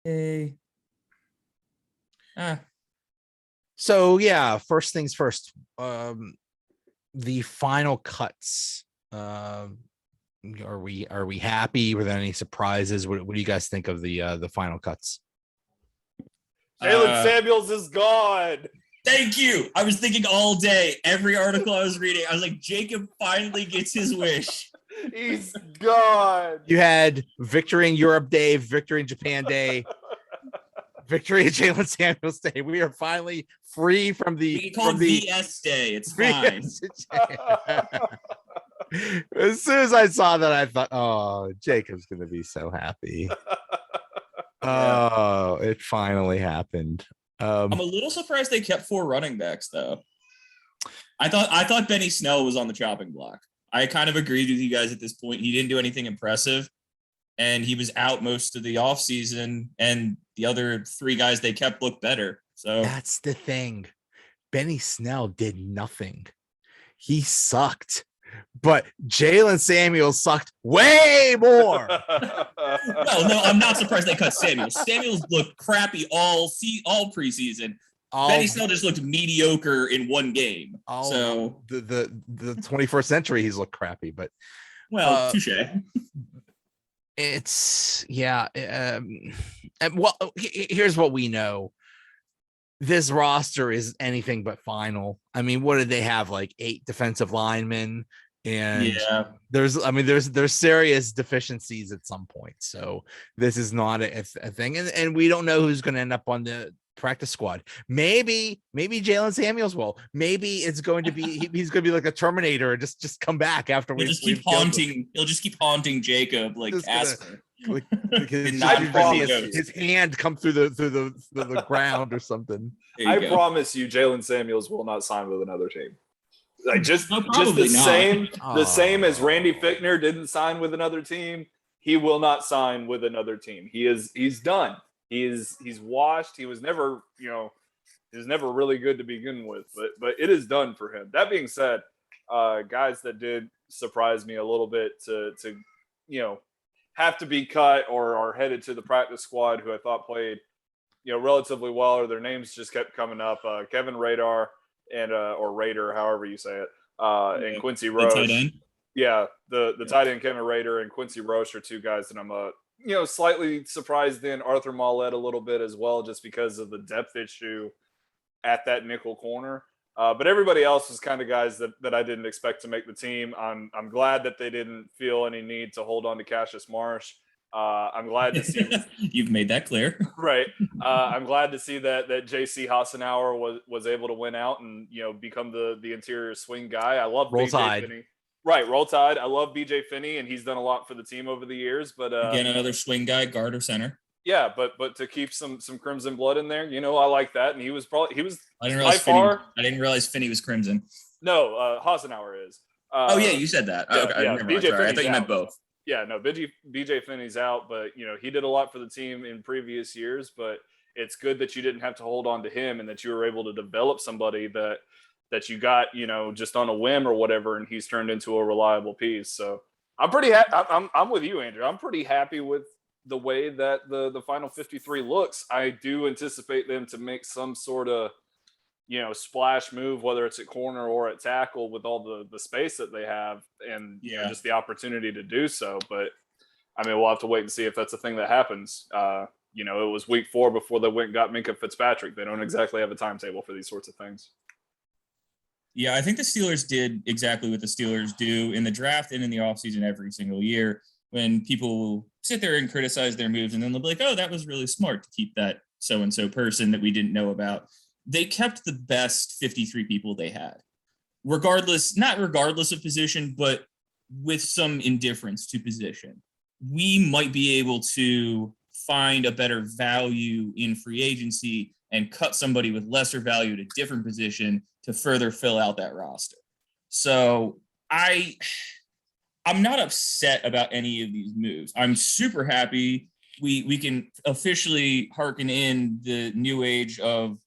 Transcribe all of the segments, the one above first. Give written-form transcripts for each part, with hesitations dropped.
Yay. So yeah, first things first. The final cuts. Are we happy? Were there any surprises? What do you guys think of the final cuts? Jalen Samuels is gone. Thank you. I was thinking all day. Every article I was reading, I was like, Jacob finally gets his wish. He's gone. You had Victory in Europe Day, Victory in Japan Day, Victory in Jalen Samuels Day. We are finally free from the. We can call it VS Day. It's fine. As soon as I saw that, I thought, "Oh, Jacob's going to be so happy." Oh, it finally happened. I'm a little surprised they kept 4 running backs, though. I thought Benny Snell was on the chopping block. I kind of agreed with you guys at this point. He didn't do anything impressive, and he was out most of the offseason, and the other 3 guys they kept looked better. So that's the thing. Benny Snell did nothing. He sucked. But Jalen Samuels sucked way more. No, I'm not surprised they cut Samuels. Samuels looked crappy all preseason. Benny Snell just looked mediocre in one game. So the 21st century, he's looked crappy. But touche. It's well, here's what we know. This roster is anything but final. I mean, what did they have? Like 8 defensive linemen, and there's serious deficiencies at some point. So this is not a thing, and we don't know who's going to end up on the practice squad. Maybe Jalen Samuels will. Maybe it's going to be he's going to be like a Terminator, just come back after He'll just keep haunting Jacob like Casper. Like his hand come through the ground or something. I promise you, Jalen Samuels will not sign with another team. Like just the same as Randy Fichtner didn't sign with another team. He will not sign with another team. He's done. He's washed. He was never really good to begin with, but it is done for him. That being said, guys that did surprise me a little bit to have to be cut or are headed to the practice squad who I thought played, relatively well, or their names just kept coming up. Kevin Radar and or Raider, however you say it, and Quincy Roche. Yeah, the tight end Kevin Raider and Quincy Roche are 2 guys that I'm slightly surprised in. Arthur Mollett a little bit as well, just because of the depth issue at that nickel corner. But everybody else was kind of guys that I didn't expect to make the team. I'm glad that they didn't feel any need to hold on to Cassius Marsh. I'm glad to see you've made that clear, right? I'm glad to see that J.C. Hassenauer was able to win out and become the interior swing guy. I love Roll BJ Tide. Finney. Right, Roll Tide. I love BJ Finney, and he's done a lot for the team over the years. But again, another swing guy, guard or center. Yeah, but to keep some crimson blood in there, I like that. And he was. I didn't realize Finney was crimson. No, Hassenauer is. Oh yeah, you said that. Okay, I thought you meant both. Yeah, no, BJ Finney's out, but he did a lot for the team in previous years. But it's good that you didn't have to hold on to him, and that you were able to develop somebody that you got just on a whim or whatever, and he's turned into a reliable piece. So I'm pretty I'm with you, Andrew. I'm pretty happy with the way that the final 53 looks. I do anticipate them to make some sort of splash move, whether it's at corner or at tackle, with all the space that they have and just the opportunity to do so. But I mean, we'll have to wait and see if that's a thing that happens. It was week 4 before they went and got Minkah Fitzpatrick. They don't exactly have a timetable for these sorts of things. Yeah, I think the Steelers did exactly what the Steelers do in the draft and in the offseason every single year, when people will sit there and criticize their moves, and then they'll be like, oh, that was really smart to keep that so-and-so person that we didn't know about. They kept the best 53 people they had, not regardless of position, but with some indifference to position. We might be able to find a better value in free agency and cut somebody with lesser value at a different position to further fill out that roster. So I'm not upset about any of these moves. I'm super happy we can officially hearken in the new age of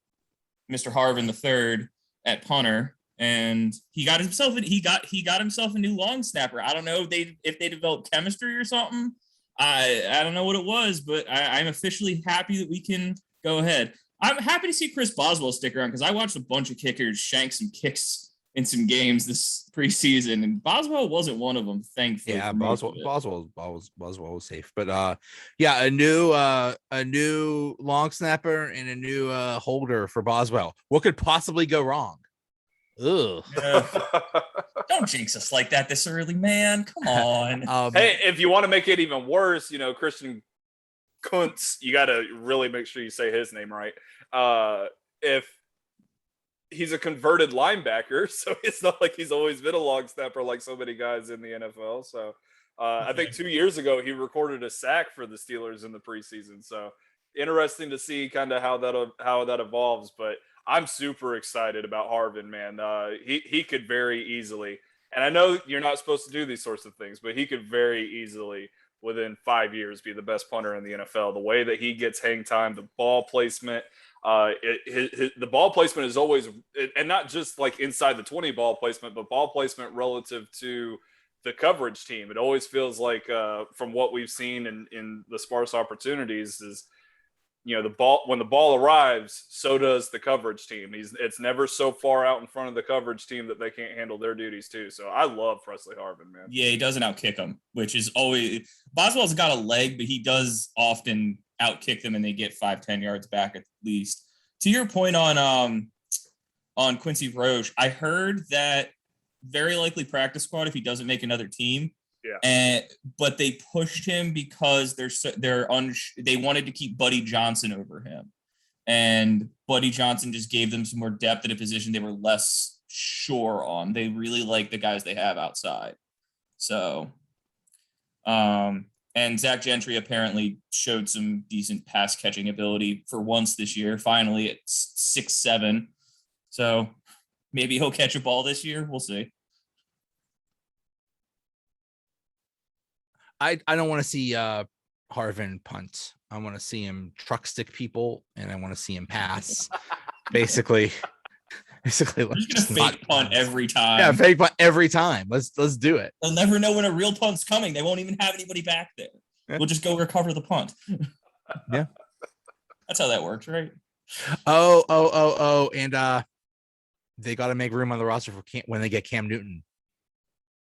Mr. Harvin III at punter, and he got himself a new long snapper. I don't know if they developed chemistry or something, I don't know what it was, but I'm officially happy that we can go ahead. I'm happy to see Chris Boswell stick around because I watched a bunch of kickers shank some kicks in some games this preseason, and Boswell wasn't one of them, thankfully. Yeah, Boswell was safe, but yeah, a new long snapper and a new holder for Boswell. What could possibly go wrong? Ugh. Don't jinx us like that this early, man. Come on. Hey, if you want to make it even worse, Christian Kuntz, you got to really make sure you say his name right. If he's a converted linebacker, so it's not like he's always been a long snapper like so many guys in the NFL. So I think 2 years ago he recorded a sack for the Steelers in the preseason. So interesting to see kind of how that evolves. But I'm super excited about Harvin, man. He could very easily, and I know you're not supposed to do these sorts of things, but he could very easily within 5 years be the best punter in the NFL. The way that he gets hang time, the ball placement. The ball placement is always, and not just like inside the 20 ball placement, but ball placement relative to the coverage team. It always feels like, from what we've seen in the sparse opportunities, is the ball, when the ball arrives, so does the coverage team. It's never so far out in front of the coverage team that they can't handle their duties too. So I love Presley Harvin, man. Yeah, he doesn't outkick them, which is always, Boswell's got a leg, but he does often outkick them and they get 5-10 yards back at least. To your point on Quincy Roche, I heard that very likely practice squad if he doesn't make another team. Yeah. But they pushed him because they wanted to keep Buddy Johnson over him, and Buddy Johnson just gave them some more depth at a position they were less sure on. They really like the guys they have outside. So, and Zach Gentry apparently showed some decent pass catching ability for once this year. Finally, at 6'7", so maybe he'll catch a ball this year. We'll see. I don't want to see Harvin punt. I want to see him truck stick people, and I want to see him pass. Basically, he's gonna fake punt every time. Yeah, fake punt every time. Let's do it. They'll never know when a real punt's coming. They won't even have anybody back there. Yeah. We'll just go recover the punt. Yeah, that's how that works, right? Oh, and they got to make room on the roster for when they get Cam Newton.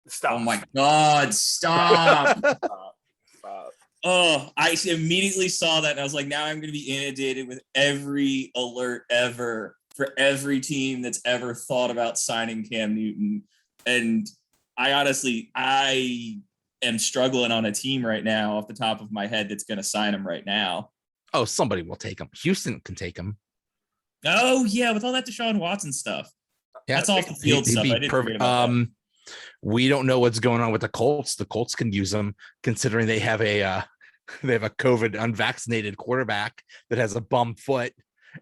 Stop. Oh my God, stop. Stop. Oh, I immediately saw that and I was like, now I'm going to be inundated with every alert ever for every team that's ever thought about signing Cam Newton. And I am struggling on a team right now off the top of my head that's going to sign him right now. Oh, somebody will take him. Houston can take him. Oh yeah, with all that Deshaun Watson stuff. Yeah, that's off the field stuff. I didn't perfect. We don't know what's going on with the Colts. The Colts can use them, considering they have a COVID unvaccinated quarterback that has a bum foot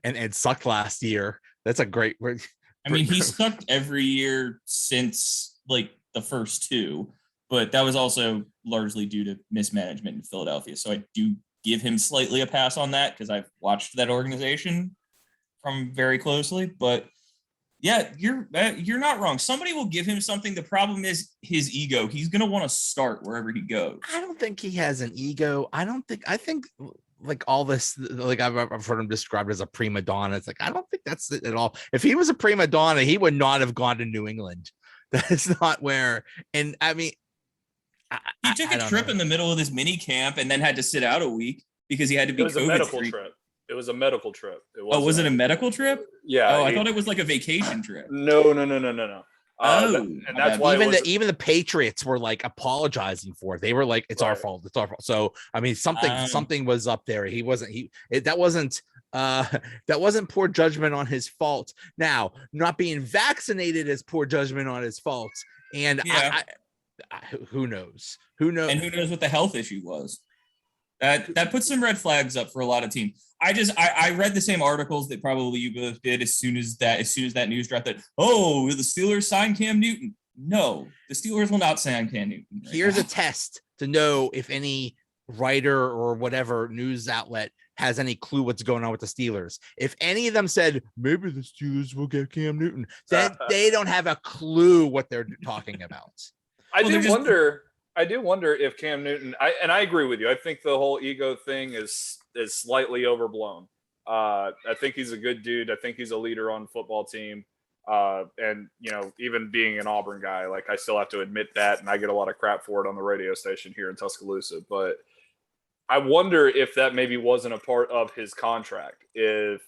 and sucked last year. That's a great. I mean, he sucked every year since like the first two, but that was also largely due to mismanagement in Philadelphia. So I do give him slightly a pass on that because I've watched that organization from very closely. But yeah, you're not wrong. Somebody will give him something. The problem is his ego. He's going to want to start wherever he goes. I don't think he has an ego. I think like all this, like I've heard him described as a prima donna. It's like, I don't think that's it at all. If he was a prima donna, he would not have gone to New England. That is not where. And I mean, he took a trip in the middle of his mini camp and then had to sit out a week because he had to be COVID-free. It was a medical trip. Was it a medical trip? Yeah. Oh, I thought it was like a vacation trip. No. And that's why even the Patriots were like apologizing for it. They were like, "It's our fault. It's our fault." So I mean, something was up there. That wasn't poor judgment on his fault. Now, not being vaccinated is poor judgment on his fault. And yeah. Who knows? And who knows what the health issue was? That puts some red flags up for a lot of teams. I read the same articles that probably you both did as soon as that news dropped that, oh, the Steelers signed Cam Newton. No, the Steelers will not sign Cam Newton. Here's a test to know if any writer or whatever news outlet has any clue what's going on with the Steelers. If any of them said, maybe the Steelers will get Cam Newton, then they don't have a clue what they're talking about. I I do wonder if Cam Newton, I agree with you. I think the whole ego thing is slightly overblown. I think he's a good dude. I think he's a leader on the football team. And, even being an Auburn guy, like I still have to admit that, and I get a lot of crap for it on the radio station here in Tuscaloosa. But I wonder if that maybe wasn't a part of his contract. If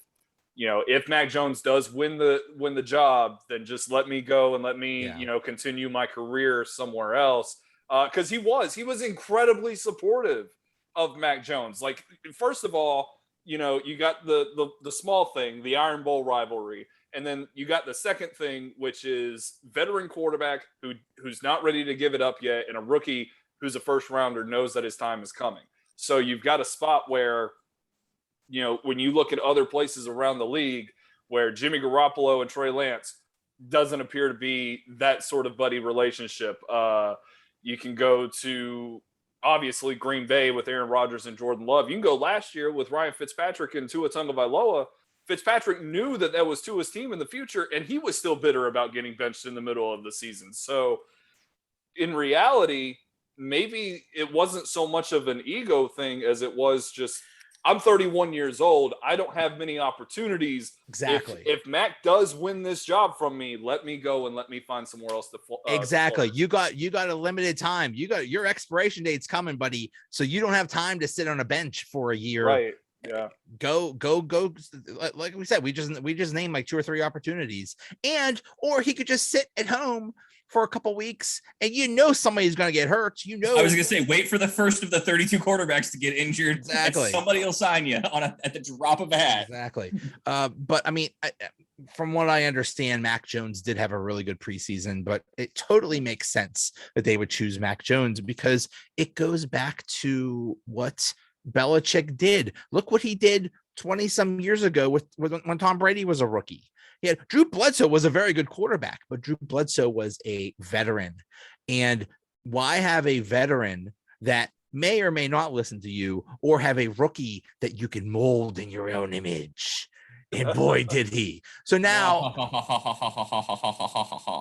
Mac Jones does win the job, then just let me go and let me, continue my career somewhere else. Because he was incredibly supportive of Mac Jones. Like, first of all, you got the small thing, the Iron Bowl rivalry. And then you got the second thing, which is veteran quarterback who's not ready to give it up yet, and a rookie who's a first rounder knows that his time is coming. So you've got a spot where, when you look at other places around the league where Jimmy Garoppolo and Trey Lance doesn't appear to be that sort of buddy relationship. You can go to, obviously, Green Bay with Aaron Rodgers and Jordan Love. You can go last year with Ryan Fitzpatrick and Tua Tagovailoa. Fitzpatrick knew that was Tua's team in the future, and he was still bitter about getting benched in the middle of the season. So in reality, maybe it wasn't so much of an ego thing as it was just, I'm 31 years old. I don't have many opportunities. Exactly. If Mac does win this job from me, let me go and let me find somewhere else to. Exactly. You got a limited time. Your expiration date's coming, buddy. So you don't have time to sit on a bench for a year. Right. Yeah. Go. Like we said, we just named like 2 or 3 opportunities, or he could just sit at home for a couple weeks, and somebody's going to get hurt. I was going to say, wait for the first of the 32 quarterbacks to get injured. Exactly. And somebody will sign you at the drop of a hat. Exactly. But I mean, from what I understand, Mac Jones did have a really good preseason, but it totally makes sense that they would choose Mac Jones because it goes back to what Belichick did. Look what he did 20 some years ago when Tom Brady was a rookie. Yeah, Drew Bledsoe was a very good quarterback, but Drew Bledsoe was a veteran. And why have a veteran that may or may not listen to you, or have a rookie that you can mold in your own image? And boy, did he. So now,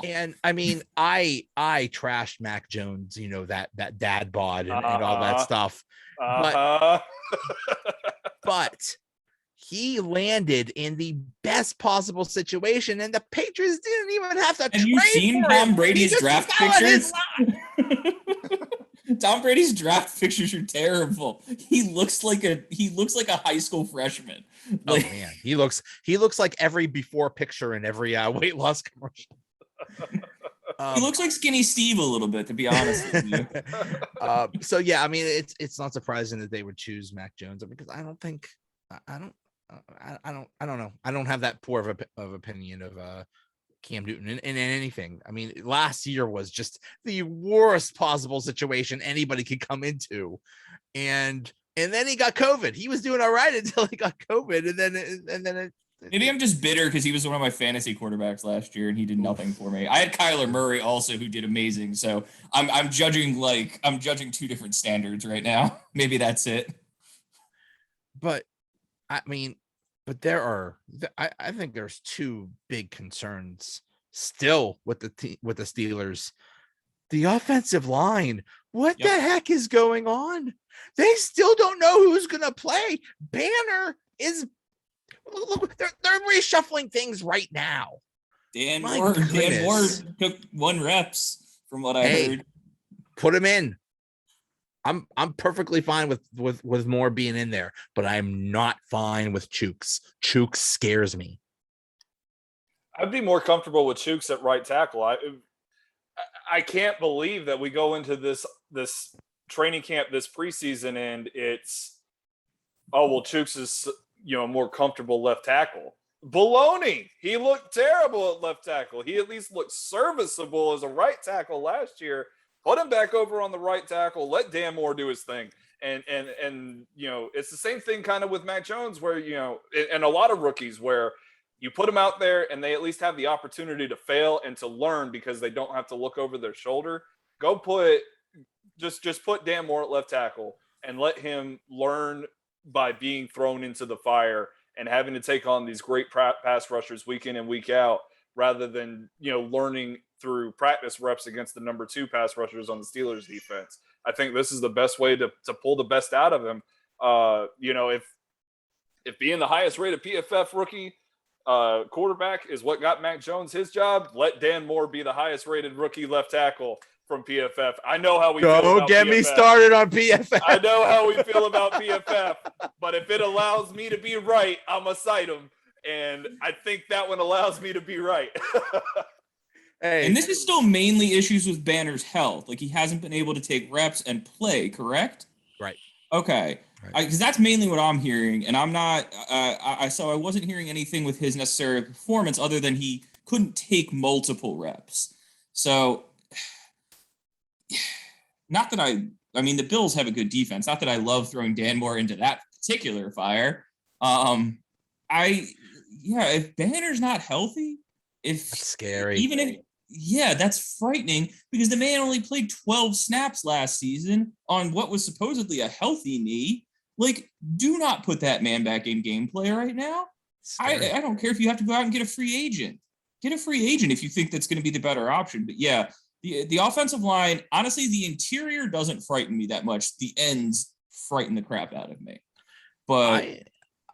and I mean, I trashed Mac Jones, that dad bod and all that stuff. But he landed in the best possible situation, and the Patriots didn't even have to trade. Have you seen Tom Brady's draft pictures? Tom Brady's draft pictures are terrible. He looks like a high school freshman. Like, oh man, he looks like every before picture in every weight loss commercial. He looks like Skinny Steve a little bit, to be honest with you. So yeah, I mean, it's not surprising that they would choose Mac Jones, because I don't know. I don't have that poor of opinion of Cam Newton in anything. I mean, last year was just the worst possible situation anybody could come into, and then he got COVID. He was doing all right until he got COVID, and then maybe I'm just bitter because he was one of my fantasy quarterbacks last year and he did nothing for me. I had Kyler Murray also, who did amazing. So I'm judging 2 different standards right now. Maybe that's it. But I mean, I think there's 2 big concerns still with the Steelers. The offensive line. What the heck is going on? They still don't know who's going to play. Banner is. Look, they're reshuffling things right now. Dan Moore took 1 reps from what I heard. Put him in. I'm perfectly fine with Moore being in there, but I'm not fine with Chooks. Chooks scares me. I'd be more comfortable with Chooks at right tackle. I can't believe that we go into this training camp this preseason and it's Chooks is more comfortable left tackle. Baloney. He looked terrible at left tackle. He at least looked serviceable as a right tackle last year. Put him back over on the right tackle. Let Dan Moore do his thing. And it's the same thing kind of with Mac Jones where, and a lot of rookies where you put them out there and they at least have the opportunity to fail and to learn because they don't have to look over their shoulder. Just put Dan Moore at left tackle and let him learn by being thrown into the fire and having to take on these great pass rushers week in and week out, rather than, learning through practice reps against the number 2 pass rushers on the Steelers defense. I think this is the best way to pull the best out of him. If being the highest rated PFF rookie quarterback is what got Mac Jones his job, let Dan Moore be the highest rated rookie left tackle from PFF. I know how we feel about PFF. Don't get me started on PFF. I know how we feel about PFF, but if it allows me to be right, I'm going to cite him. And I think that one allows me to be right. Hey. And this is still mainly issues with Banner's health. Like, he hasn't been able to take reps and play, correct? Right. Okay. Because that's mainly what I'm hearing. And I'm not, so I wasn't hearing anything with his necessary performance other than he couldn't take multiple reps. So, not that I mean, the Bills have a good defense. Not that I love throwing Dan Moore into that particular fire. If Banner's not healthy, that's scary. That's frightening because the man only played 12 snaps last season on what was supposedly a healthy knee. Like, do not put that man back in gameplay right now. I don't care if you have to go out and get a free agent. Get a free agent if you think that's going to be the better option. But yeah, the offensive line, honestly, the interior doesn't frighten me that much. The ends frighten the crap out of me. But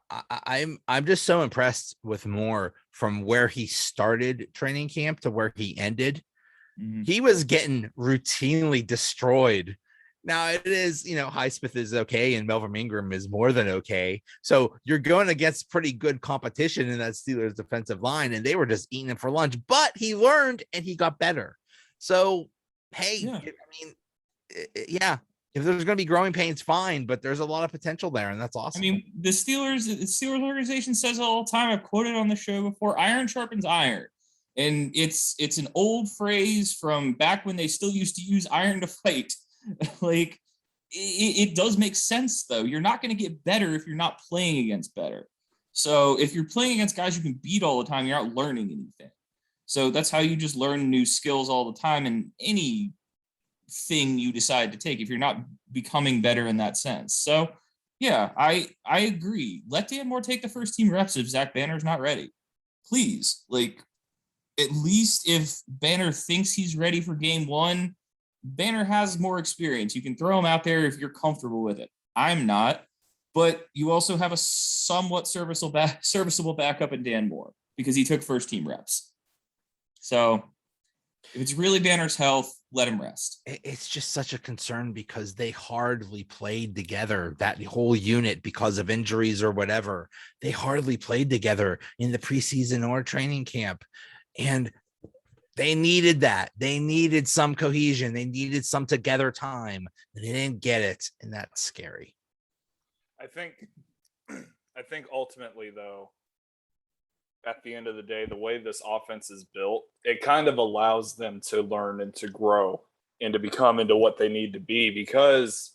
I'm just so impressed with Moore from where he started training camp to where he ended. Mm-hmm. He was getting routinely destroyed. Now it is, Highsmith is okay and Melvin Ingram is more than okay. So you're going against pretty good competition in that Steelers defensive line, and they were just eating him for lunch. But he learned and he got better. So hey, yeah. If there's going to be growing pains, fine, but there's a lot of potential there, and that's awesome. I mean, the Steelers organization says it all the time. I've quoted on the show before: "Iron sharpens iron," and it's an old phrase from back when they still used to use iron to fight. Like, it does make sense, though. You're not going to get better if you're not playing against better. So if you're playing against guys you can beat all the time, you're not learning anything. So that's how you just learn new skills all the time in any thing you decide to take if you're not becoming better in that sense. So yeah, I agree. Let Dan Moore take the first team reps if Zach Banner's not ready. Please. Like, at least if Banner thinks he's ready for game 1, Banner has more experience. You can throw him out there if you're comfortable with it. I'm not, but you also have a somewhat serviceable backup in Dan Moore because he took first team reps. So if it's really Banner's health, let him rest. It's just such a concern because they hardly played together, that whole unit, because of injuries or whatever. They hardly played together in the preseason or training camp. And they needed that. They needed some cohesion. They needed some together time. And they didn't get it. And that's scary. I think ultimately, though, at the end of the day, the way this offense is built, it kind of allows them to learn and to grow and to become into what they need to be, because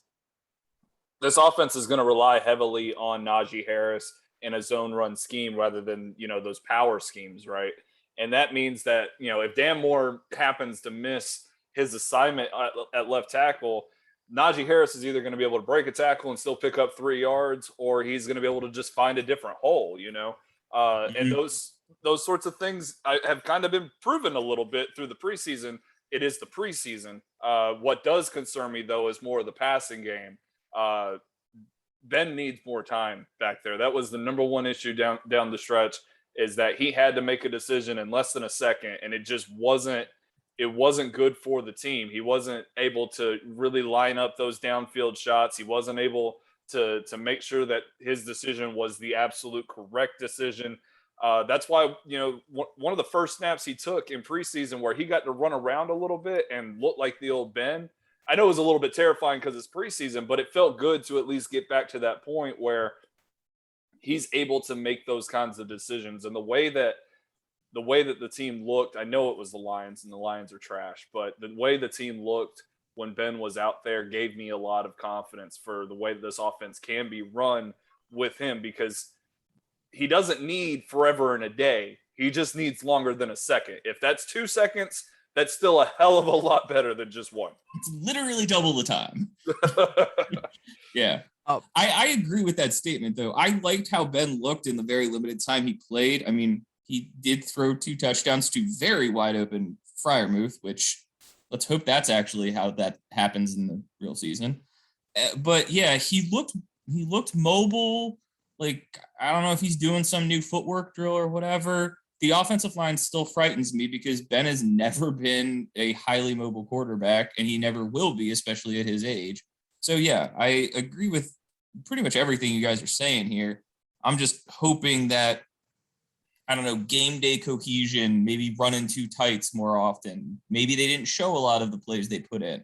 this offense is going to rely heavily on Najee Harris in a zone run scheme rather than, those power schemes, right? And that means that, if Dan Moore happens to miss his assignment at left tackle, Najee Harris is either going to be able to break a tackle and still pick up 3 yards, or he's going to be able to just find a different hole, And those sorts of things have kind of been proven a little bit through the preseason. It is the preseason. What does concern me, though, is more of the passing game. Ben needs more time back there. That was the number one issue down the stretch, is that he had to make a decision in less than a second, and it just wasn't good for the team. He wasn't able to really line up those downfield shots. He wasn't able to make sure that his decision was the absolute correct decision. That's why, one of the first snaps he took in preseason where he got to run around a little bit and look like the old Ben, I know it was a little bit terrifying because it's preseason, but it felt good to at least get back to that point where he's able to make those kinds of decisions. And the way that the team looked, I know it was the Lions and the Lions are trash, but the way the team looked when Ben was out there gave me a lot of confidence for the way that this offense can be run with him, because he doesn't need forever and a day. He just needs longer than a second. If that's 2 seconds, that's still a hell of a lot better than just 1. It's literally double the time. Yeah. I agree with that statement, though. I liked how Ben looked in the very limited time he played. I mean, He did throw 2 touchdowns to very wide open Freiermuth, which let's hope that's actually how that happens in the real season. But yeah, he looked mobile. Like, I don't know if he's doing some new footwork drill or whatever. The offensive line still frightens me because Ben has never been a highly mobile quarterback, and he never will be, especially at his age. So yeah, I agree with pretty much everything you guys are saying here. I'm just hoping that, I don't know, game day cohesion, maybe running 2 tights more often. Maybe they didn't show a lot of the plays they put in.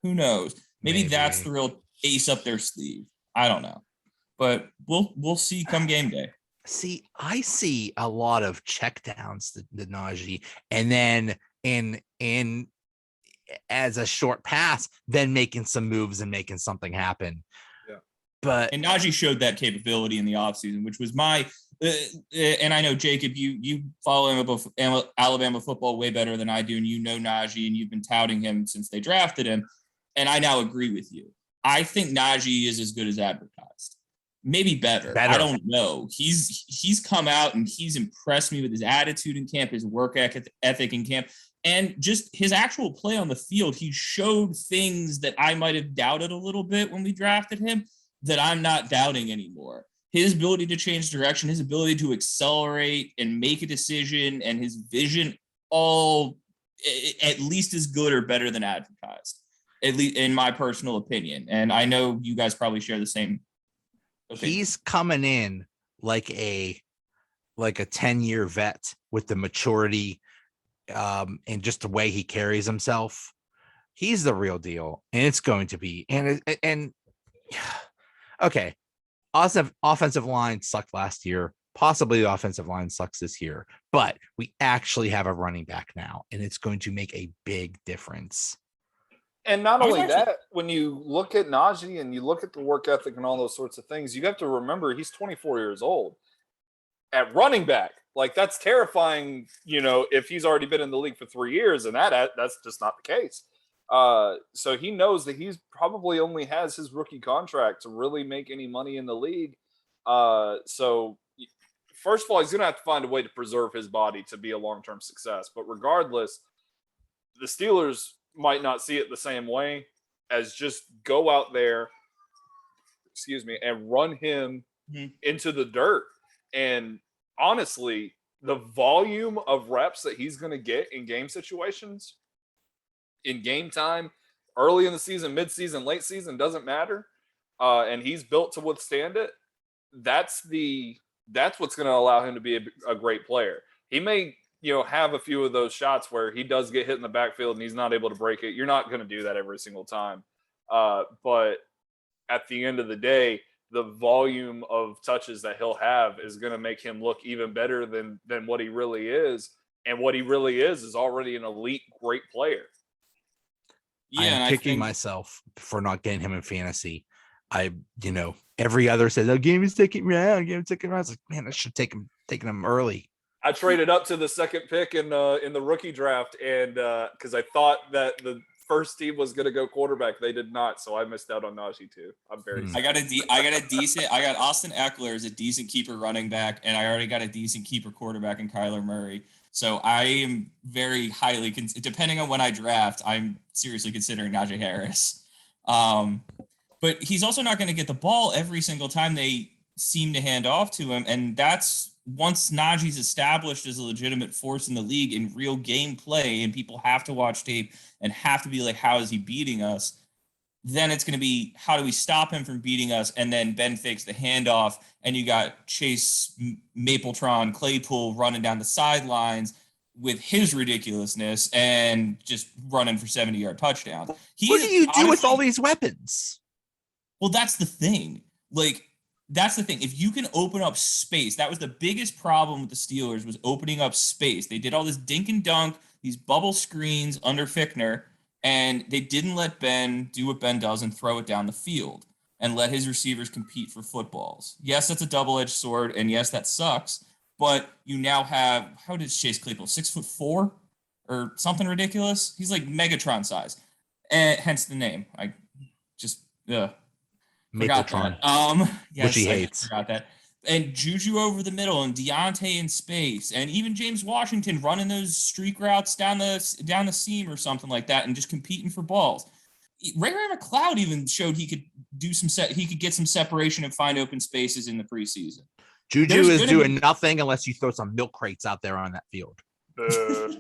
Who knows? Maybe that's the real ace up their sleeve. I don't know. But we'll see come game day. See, I see a lot of checkdowns to Najee, and then in as a short pass, then making some moves and making something happen. Yeah. But and Najee showed that capability in the offseason, which was my and I know, Jacob, you follow Alabama football way better than I do, and you know Najee, and you've been touting him since they drafted him, and I now agree with you. I think Najee is as good as advertised. Maybe better. I don't know. He's come out and he's impressed me with his attitude in camp, his work ethic in camp, and just his actual play on the field. He showed things that I might have doubted a little bit when we drafted him that I'm not doubting anymore. His ability to change direction, his ability to accelerate and make a decision, and his vision, all at least as good or better than advertised, at least in my personal opinion. And I know you guys probably share the same opinion. He's coming in like a 10-year vet with the maturity and just the way he carries himself. He's the real deal, and it's going to be. And okay. Offensive line sucked last year. Possibly the offensive line sucks this year, but we actually have a running back now, and it's going to make a big difference. And not only that, when you look at Najee and you look at the work ethic and all those sorts of things, you have to remember he's 24 years old at running back. Like, that's terrifying, if he's already been in the league for 3 years, and that's just not the case. So he knows that he's probably only has his rookie contract to really make any money in the league. So first of all, he's going to have to find a way to preserve his body to be a long-term success. But regardless, the Steelers might not see it the same way as just go out there, and run him into the dirt. And honestly, the volume of reps that he's going to get in game situations, in game time, early in the season, mid-season, late season, doesn't matter. And he's built to withstand it. That's what's going to allow him to be a great player. He may, have a few of those shots where he does get hit in the backfield and he's not able to break it. You're not going to do that every single time. But at the end of the day, the volume of touches that he'll have is going to make him look even better than what he really is. And what he really is already an elite, great player. Yeah, I'm kicking myself for not getting him in fantasy. Every other says, "Oh, game is taking round, game is taking round." I was like, man, I should taking him early. I traded up to the second pick in the rookie draft, and because I thought that the first team was going to go quarterback, they did not, so I missed out on Najee too. I'm very. I got Austin Eckler as a decent keeper running back, and I already got a decent keeper quarterback in Kyler Murray. So I am very highly, depending on when I draft, I'm seriously considering Najee Harris. But he's also not going to get the ball every single time they seem to hand off to him. And that's once Najee's established as a legitimate force in the league in real game play, and people have to watch tape and have to be like, how is he beating us? Then it's going to be, how do we stop him from beating us? And then Ben fakes the handoff, and you got Chase Mapletron Claypool running down the sidelines with his ridiculousness and just running for 70-yard touchdowns. What do you do with all these weapons? Well, that's the thing. That's the thing. If you can open up space, that was the biggest problem with the Steelers, was opening up space. They did all this dink and dunk, these bubble screens under Fickner, and they didn't let Ben do what Ben does and throw it down the field and let his receivers compete for footballs. Yes, that's a double-edged sword, and yes, that sucks. But you now have, how did Chase Claypool, 6'4" or something ridiculous? He's like Megatron size, and hence the name. I just forgot Mapletron, that. Yes, which he hates. Forgot that. and Juju over the middle and Deontay in space and even James Washington running those streak routes down the seam or something like that and just competing for balls. Ray McCloud even showed he could get some separation and find open spaces in the preseason. Juju is doing nothing unless you throw some milk crates out there on that field. Look,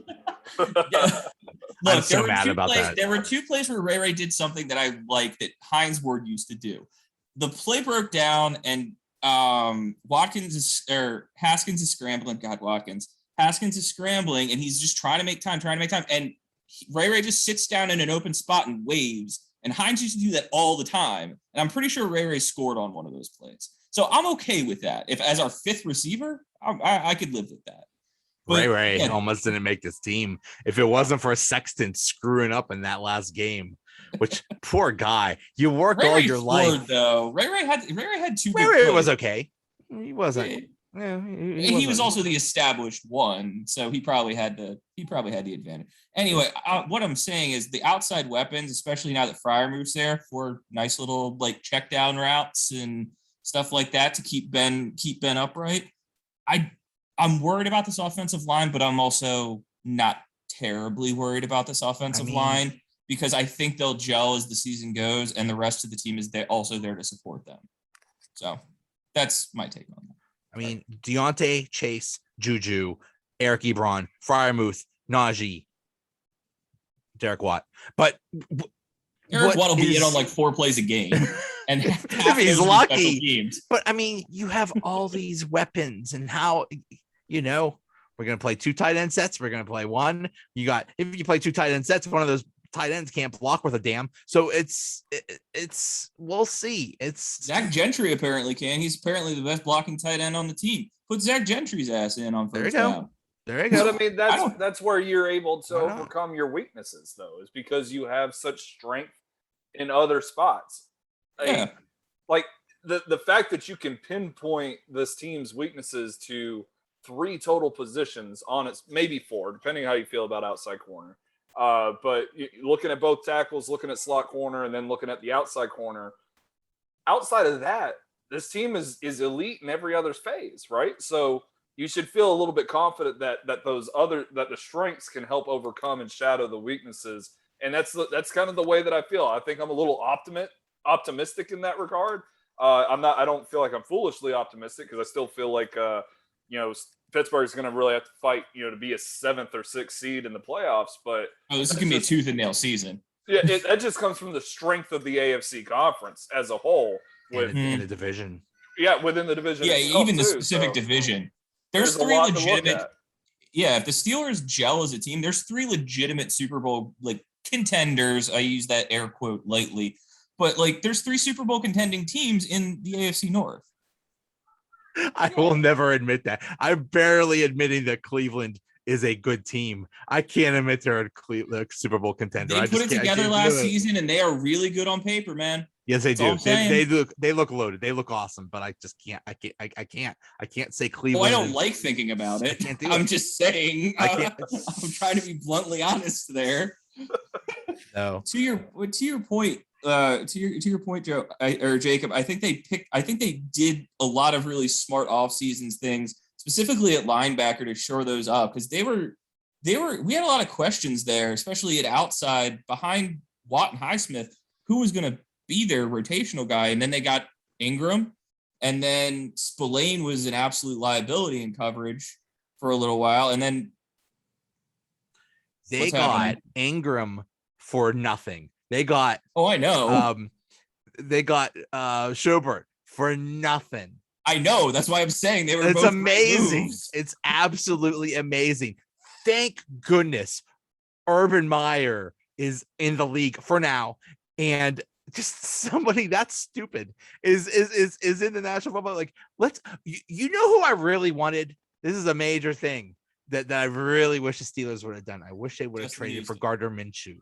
I'm so mad about that. There were two plays where Ray did something that I like that Hines Ward used to do. The play broke down and Haskins is scrambling. Haskins is scrambling and he's just trying to make time. And Ray just sits down in an open spot and waves. And Hines used to do that all the time. And I'm pretty sure Ray scored on one of those plays. So I'm okay with that. If as our fifth receiver, I could live with that. But, Ray almost didn't make this team. If it wasn't for Sexton screwing up in that last game, which poor guy, you work all your life. Though Ray had two. Ray was okay. He wasn't. Yeah, he was also the established one, so he probably had the advantage. Anyway, what I'm saying is the outside weapons, especially now that Freiermuth's there for nice little like check down routes and stuff like that to keep Ben upright. I'm worried about this offensive line, but I'm also not terribly worried about this offensive line because I think they'll gel as the season goes, and the rest of the team is also there to support them. So that's my take on that. I mean, Deontay, Chase, Juju, Eric Ebron, Freiermuth, Najee, Derek Watt. But Eric Watt will be in on like 4 plays a game. And if he's lucky. But I mean, you have all these weapons and how, we're going to play 2 tight end sets. We're going to play 1. If you play 2 tight end sets, one of those tight ends can't block with a damn. So we'll see. Zach Gentry apparently can. He's apparently the best blocking tight end on the team. Put Zach Gentry's ass in on first down. There you go. But I mean, that's where you're able to overcome your weaknesses, though, is because you have such strength in other spots. Like the fact that you can pinpoint this team's weaknesses to 3 total positions on its, maybe 4, depending how you feel about outside corner. But looking at both tackles, looking at slot corner, and then looking at the outside corner, outside of that, this team is elite in every other phase, right? So you should feel a little bit confident that the strengths can help overcome and shadow the weaknesses. And that's kind of the way that I feel. I think I'm a little optimistic in that regard. I don't feel like I'm foolishly optimistic because I still feel like Pittsburgh's going to really have to fight, to be a 7th or 6th seed in the playoffs. But this is going to be a tooth and nail season. Yeah, that just comes from the strength of the AFC conference as a whole. In the division. Yeah, within the division. Yeah, even the specific division. There's 3 legitimate. Yeah, if the Steelers gel as a team, there's 3 legitimate Super Bowl contenders. I use that air quote lightly, but there's 3 Super Bowl contending teams in the AFC North. I will never admit that. I'm barely admitting that Cleveland is a good team. I can't admit they're a Super Bowl contender. They put it together last season, and they are really good on paper, man. Yes, they do. They look loaded. They look awesome, but I just can't. I can't say Cleveland. I don't like thinking about it. I'm just saying. I'm trying to be bluntly honest there. No. To your point. To your point, Joe or Jacob, I think they did a lot of really smart off seasons things, specifically at linebacker to shore those up because we had a lot of questions there, especially at outside behind Watt and Highsmith, who was going to be their rotational guy, and then they got Ingram, and then Spillane was an absolute liability in coverage for a little while, and then they got Ingram for nothing. They got I know. They got Schobert for nothing. I know. That's why I'm saying they were. It's amazing. It's absolutely amazing. Thank goodness Urban Meyer is in the league for now, and just somebody that's stupid is in the National Football. Who I really wanted. This is a major thing that I really wish the Steelers would have done. I wish they would have traded for Gardner Minshew.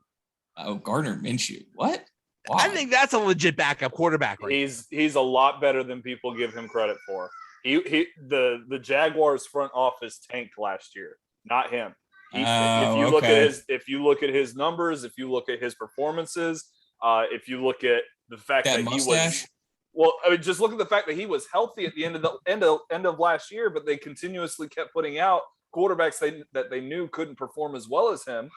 Oh, Gardner Minshew. What? Wow. I think that's a legit backup quarterback. He's a lot better than people give him credit for. The Jaguars front office tanked last year, not him. If you look at his numbers, if you look at his performances, if you look at the fact that he was Well, I mean, just look at the fact that he was healthy at the end of last year, but they continuously kept putting out quarterbacks that they knew couldn't perform as well as him.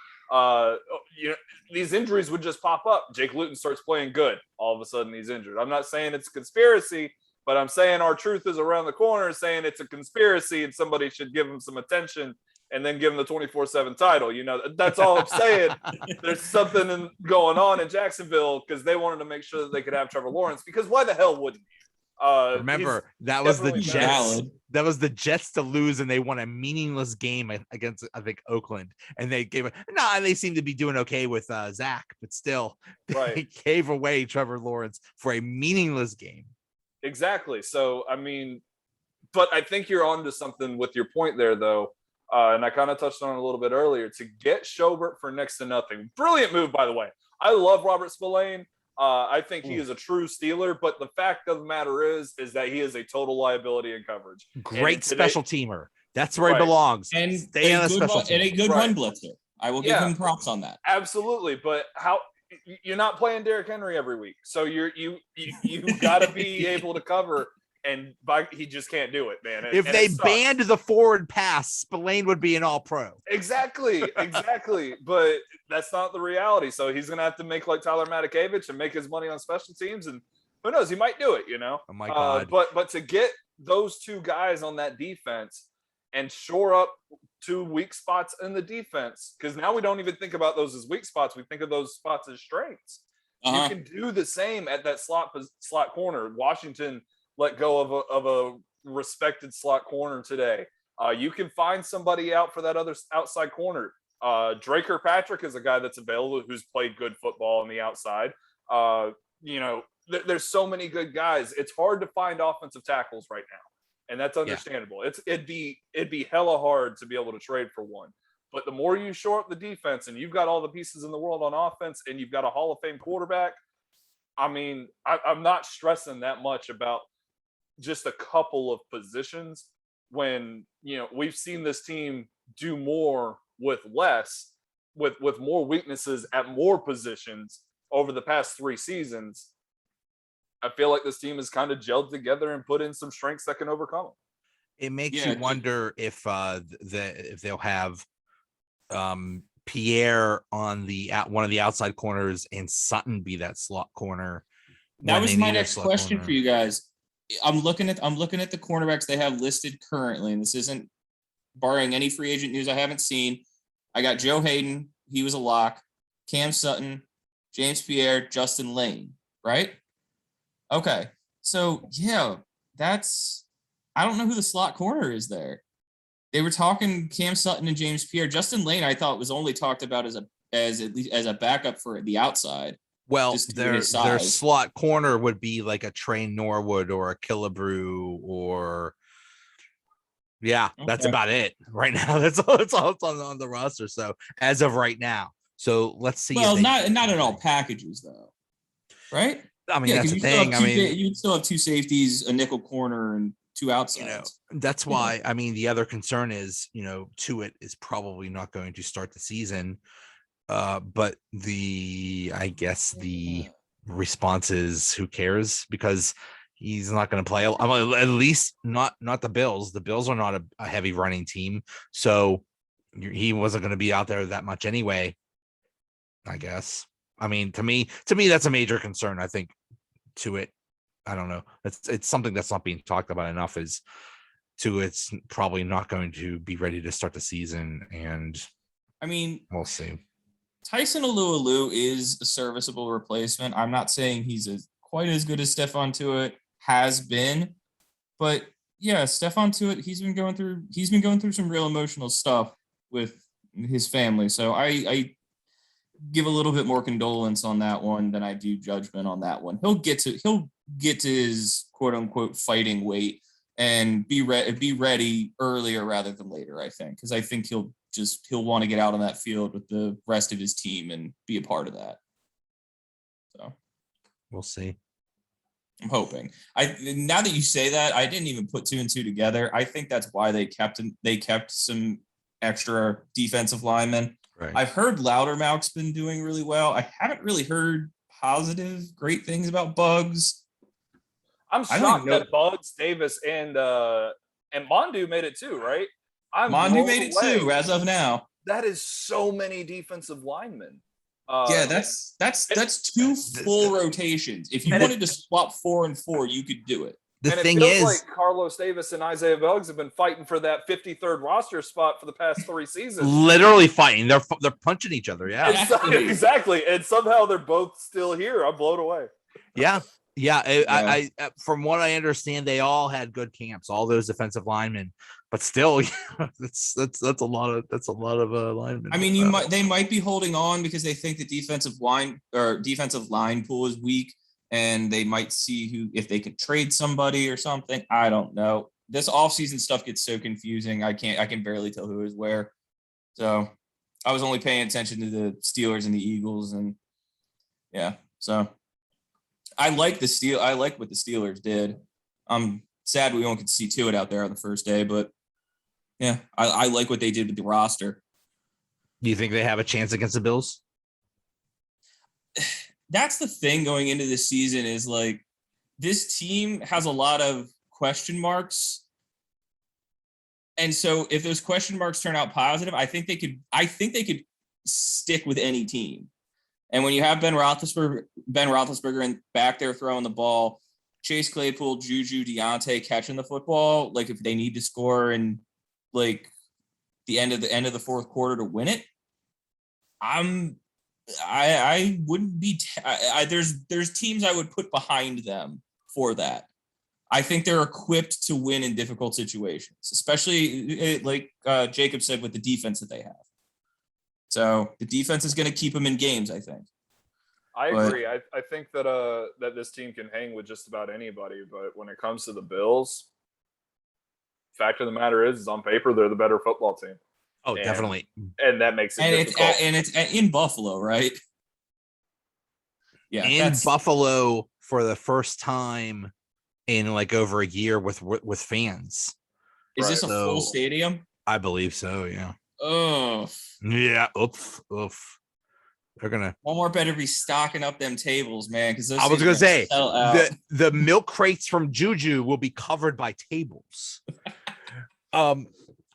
These injuries would just pop up. Jake Luton starts playing good. All of a sudden, he's injured. I'm not saying it's a conspiracy, but I'm saying our truth is around the corner, saying it's a conspiracy and somebody should give him some attention and then give him the 24/7 title. That's all I'm saying. There's something going on in Jacksonville because they wanted to make sure that they could have Trevor Lawrence, because why the hell wouldn't you? Remember, that was the Jets. That was the Jets to lose, and they won a meaningless game against, I think, Oakland. And they gave they seem to be doing okay with Zach, but still, they gave away Trevor Lawrence for a meaningless game. Exactly. So, I mean, but I think you're onto something with your point there, though. And I kind of touched on it a little bit earlier, to get Schobert for next to nothing. Brilliant move, by the way. I love Robert Spillane. I think he is a true Steeler, but the fact of the matter is that he is a total liability in coverage. Great special teamer. That's where he belongs. And stay on a special team. And a good run blitzer. I will give him props on that. Absolutely. But you're not playing Derrick Henry every week. So you got to be able to cover. And he just can't do it, man. If they banned the forward pass, Spillane would be an all-pro. Exactly. But that's not the reality. So he's going to have to make like Tyler Matakevich and make his money on special teams. And who knows, he might do it, Oh, my God. But to get those two guys on that defense and shore up two weak spots in the defense, because now we don't even think about those as weak spots. We think of those spots as strengths. You can do the same at that slot corner. Washington let go of a respected slot corner today. You can find somebody out for that other outside corner. Drake Kirkpatrick is a guy that's available who's played good football on the outside. There's so many good guys. It's hard to find offensive tackles right now, and that's understandable. It'd be hella hard to be able to trade for one. But the more you shore up the defense, and you've got all the pieces in the world on offense, and you've got a Hall of Fame quarterback, I mean, I'm not stressing that much about just a couple of positions when, we've seen this team do more with less, with more weaknesses at more positions over the past 3 seasons. I feel like this team is kind of gelled together and put in some strengths that can overcome them. It makes you wonder if they'll have Pierre on one of the outside corners and Sutton be that slot corner. That was my next question for you guys. I'm looking at the cornerbacks they have listed currently, and this isn't barring any free agent news I haven't seen. I got Joe Hayden, he was a lock, Cam Sutton, James Pierre, Justin Lane, right? Okay. So I don't know who the slot corner is there. They were talking Cam Sutton and James Pierre. Justin Lane, I thought, was only talked about as a backup for the outside. Well, their slot corner would be like a Trey Norwood or a Killebrew or that's about it right now. That's all on the roster. So as of right now, so let's see. Well, not in all packages though, right? I mean, that's the thing. You still have 2 safeties, a nickel corner, and 2 outsides. That's why. I mean, the other concern is, Tuitt is probably not going to start the season. But the response is, who cares, because he's not going to play. At least not the Bills. The Bills are not a heavy running team, so he wasn't going to be out there that much anyway, I guess. I mean, to me, that's a major concern. I think Tuitt, I don't know. It's something that's not being talked about enough. Is Tuitt's probably not going to be ready to start the season, and I mean, we'll see. Tyson Alualu is a serviceable replacement. I'm not saying he's quite as good as Stephon Tuitt has been, but Stephon Tuitt, he's been going through some real emotional stuff with his family. So I give a little bit more condolence on that one than I do judgment on that one. He'll get to his quote unquote fighting weight and be ready earlier rather than later, I think, because I think he'll want to get out on that field with the rest of his team and be a part of that. So we'll see. I'm hoping. Now that you say that, I didn't even put 2 and 2 together. I think that's why they kept some extra defensive linemen. Right. I've heard Loudermilk's been doing really well. I haven't really heard great things about Bugs. I'm shocked that Bugs, Davis, and Mondu made it too, right? Mondu made it too, as of now. That is so many defensive linemen. That's 2 full rotations. If you wanted to swap 4 and 4, you could do it. The thing is, like Carlos Davis and Isaiah Bugs have been fighting for that 53rd roster spot for the past 3 seasons. Literally fighting. They're punching each other. Yeah, exactly. And somehow they're both still here. I'm blown away. Yeah. I from what I understand, they all had good camps. All those defensive linemen, but still, that's a lot of linemen. I mean, they might be holding on because they think the defensive line pool is weak. And they might see if they could trade somebody or something. I don't know. This offseason stuff gets so confusing. I can barely tell who is where. So I was only paying attention to the Steelers and the Eagles. And yeah, so I like what the Steelers did. I'm sad we only could see Tuitt out there on the first day, but yeah, I like what they did with the roster. Do you think they have a chance against the Bills? That's the thing going into this season is like this team has a lot of question marks. And so if those question marks turn out positive, I think they could stick with any team. And when you have Ben Roethlisberger in back there throwing the ball, Chase Claypool, Juju, Deontay catching the football, like if they need to score in like the end of the fourth quarter to win it, I wouldn't be. There's teams I would put behind them for that. I think they're equipped to win in difficult situations, especially like Jacob said with the defense that they have. So the defense is going to keep them in games, I think. I agree. I think that this team can hang with just about anybody, but when it comes to the Bills, fact of the matter is on paper they're the better football team. Oh, definitely. And that makes it difficult. It's in Buffalo, right? Yeah. In Buffalo for the first time in like over a year with fans. Is this a full stadium? I believe so, yeah. Oh. Yeah. Oof. They're gonna. Walmart better be stocking up them tables, man. Because I was gonna say the milk crates from Juju will be covered by tables.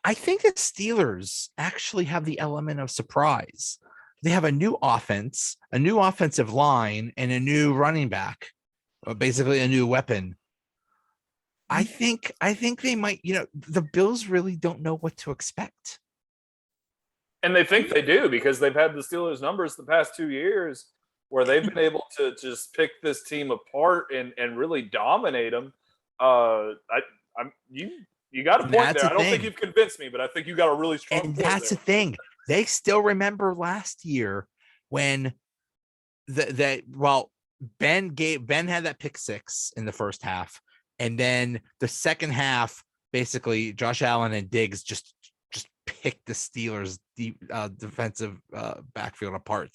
I think the Steelers actually have the element of surprise. They have a new offense, a new offensive line, and a new running back, basically a new weapon. I think they might, the Bills really don't know what to expect. And they think they do because they've had the Steelers numbers the past 2 years where they've been able to just pick this team apart and really dominate them. You got a point there. I don't think you've convinced me, but I think you got a really strong point there. That's the thing. They still remember last year when Ben had that pick 6 in the first half, and then the second half, basically Josh Allen and Diggs just picked the Steelers' defensive backfield apart.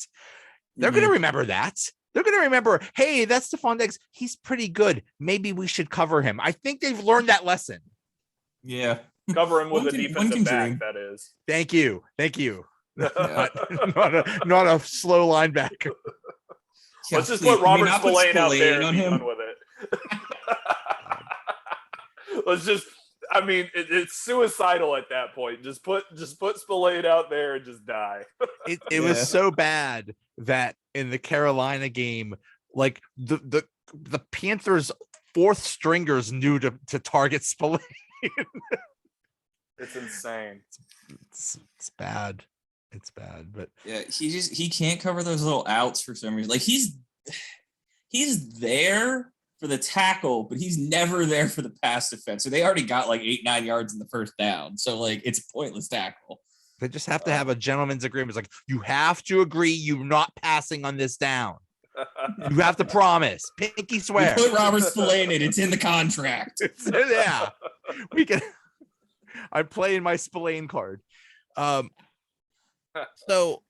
They're going to remember that. They're going to remember, hey, that's Stephon Diggs. He's pretty good. Maybe we should cover him. I think they've learned that lesson. Yeah. Cover him with a defensive back, that is. Thank you. not a slow linebacker. Let's just put Robert Spillane out there and be done with it. Let's just, it's suicidal at that point. Just put Spillane out there and just die. It was so bad that in the Carolina game, like the Panthers' fourth stringers knew to target Spillane. It's insane. It's bad. It's bad, but yeah, he can't cover those little outs for some reason. Like he's there for the tackle, but he's never there for the pass defense. So they already got like 8-9 yards in the first down. So like it's a pointless tackle. They just have to have a gentleman's agreement. It's like you have to agree you're not passing on this down. You have to promise. Pinky swear. You put Robert Spillane in. It's in the contract. Yeah. I'm playing my Spillane card. So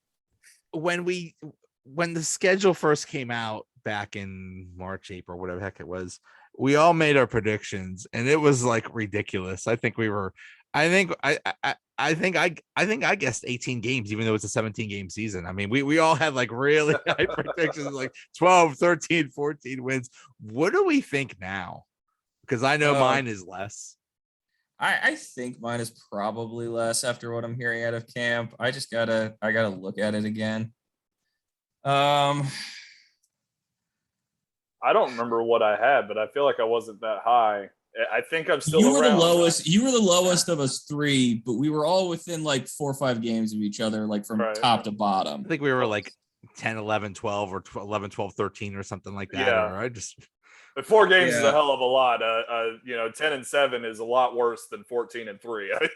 when the schedule first came out back in March, April, whatever the heck it was, we all made our predictions and it was like ridiculous. I think I guessed 18 games, even though it's a 17-game season. I mean, we all had like really high predictions, like 12, 13, 14 wins. What do we think now? Because I know mine is less. I think mine is probably less after what I'm hearing out of camp. I gotta look at it again. I don't remember what I had, but I feel like I wasn't that high. I think I'm still. You were the lowest. You were the lowest of us three, but we were all within like 4 or 5 games of each other, like from top to bottom. I think we were like 10, 11, 12, or 11, 12, 13 or something like that. Yeah. Or I just. But 4 games is a hell of a lot. 10-7 is a lot worse than 14-3.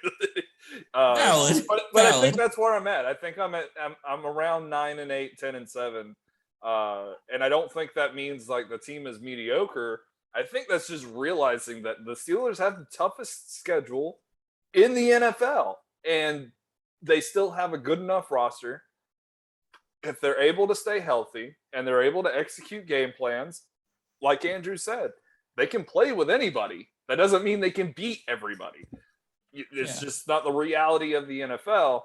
Valid. But I think that's where I'm at. I think I'm around 9-8, 10-7. And I don't think that means like the team is mediocre. I think that's just realizing that the Steelers have the toughest schedule in the NFL, and they still have a good enough roster. If they're able to stay healthy and they're able to execute game plans, like Andrew said, they can play with anybody. That doesn't mean they can beat everybody. It's just not the reality of the NFL.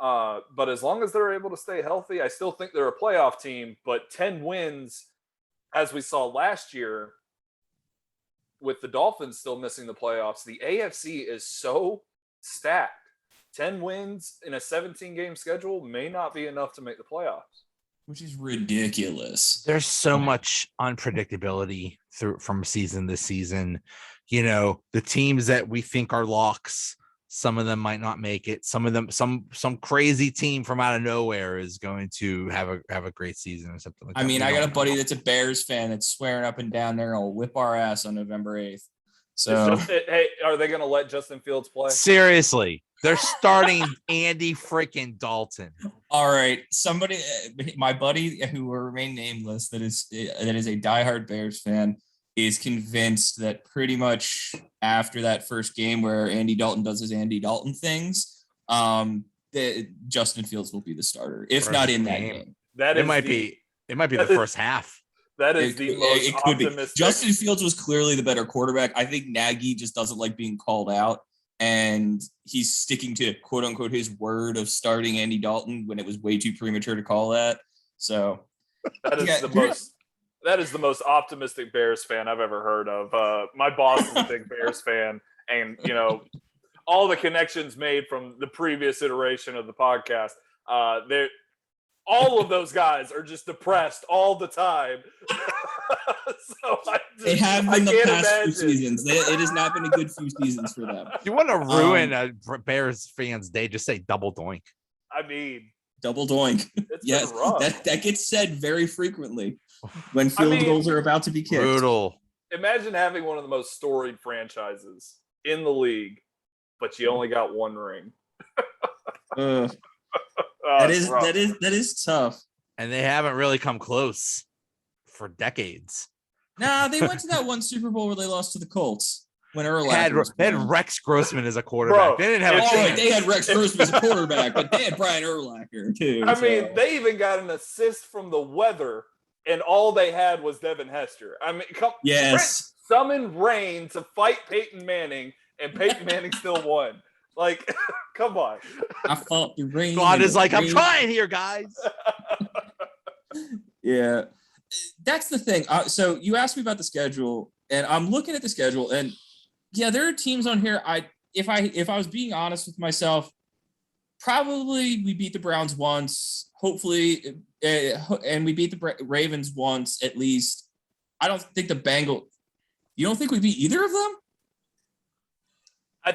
But as long as they're able to stay healthy, I still think they're a playoff team. But 10 wins, as we saw last year, with the Dolphins still missing the playoffs, the AFC is so stacked. 10 wins in a 17-game schedule may not be enough to make the playoffs. Which is ridiculous. There's so much unpredictability from season to season. You know, the teams that we think are locks, some of them might not make it. Some of them, some crazy team from out of nowhere is going to have a great season or something like that. I mean, I got a buddy that's a Bears fan that's swearing up and down there, "I'll whip our ass on November 8th." So, hey, are they going to let Justin Fields play? Seriously, they're starting Andy freaking Dalton. All right, somebody, my buddy who will remain nameless, that is a diehard Bears fan, is convinced that pretty much after that first game where Andy Dalton does his Andy Dalton things, that Justin Fields will be the starter, if not in that game. It might be the first half. That is the most optimistic. Justin Fields was clearly the better quarterback. I think Nagy just doesn't like being called out, and he's sticking to quote unquote his word of starting Andy Dalton when it was way too premature to call that. So that is the most optimistic Bears fan I've ever heard of. My boss is a big Bears fan, and all the connections made from the previous iteration of the podcast. All of those guys are just depressed all the time. They have been the past few seasons. It has not been a good few seasons for them. You want to ruin a Bears fans' day? Just say double doink. I mean, double doink. Yes, that gets said very frequently when field goals are about to be kicked. Brutal. Imagine having one of the most storied franchises in the league, but you only got one ring. That is tough. And they haven't really come close for decades. Nah, they went to that one Super Bowl where they lost to the Colts when Urlacher had Rex Grossman as a quarterback. Bro, they didn't have they had Rex Grossman as a quarterback, but they had Brian Urlacher too. I mean, they even got an assist from the weather, and all they had was Devin Hester. I mean, summon rain to fight Peyton Manning, and Peyton Manning still won. Like, come on. I fought the rain. God is like, I'm trying here, guys. Yeah. That's the thing. So you asked me about the schedule, and I'm looking at the schedule, and yeah, there are teams on here. If I was being honest with myself, probably we beat the Browns once, hopefully, and we beat the Ravens once at least. I don't think the Bengals. You don't think we beat either of them? I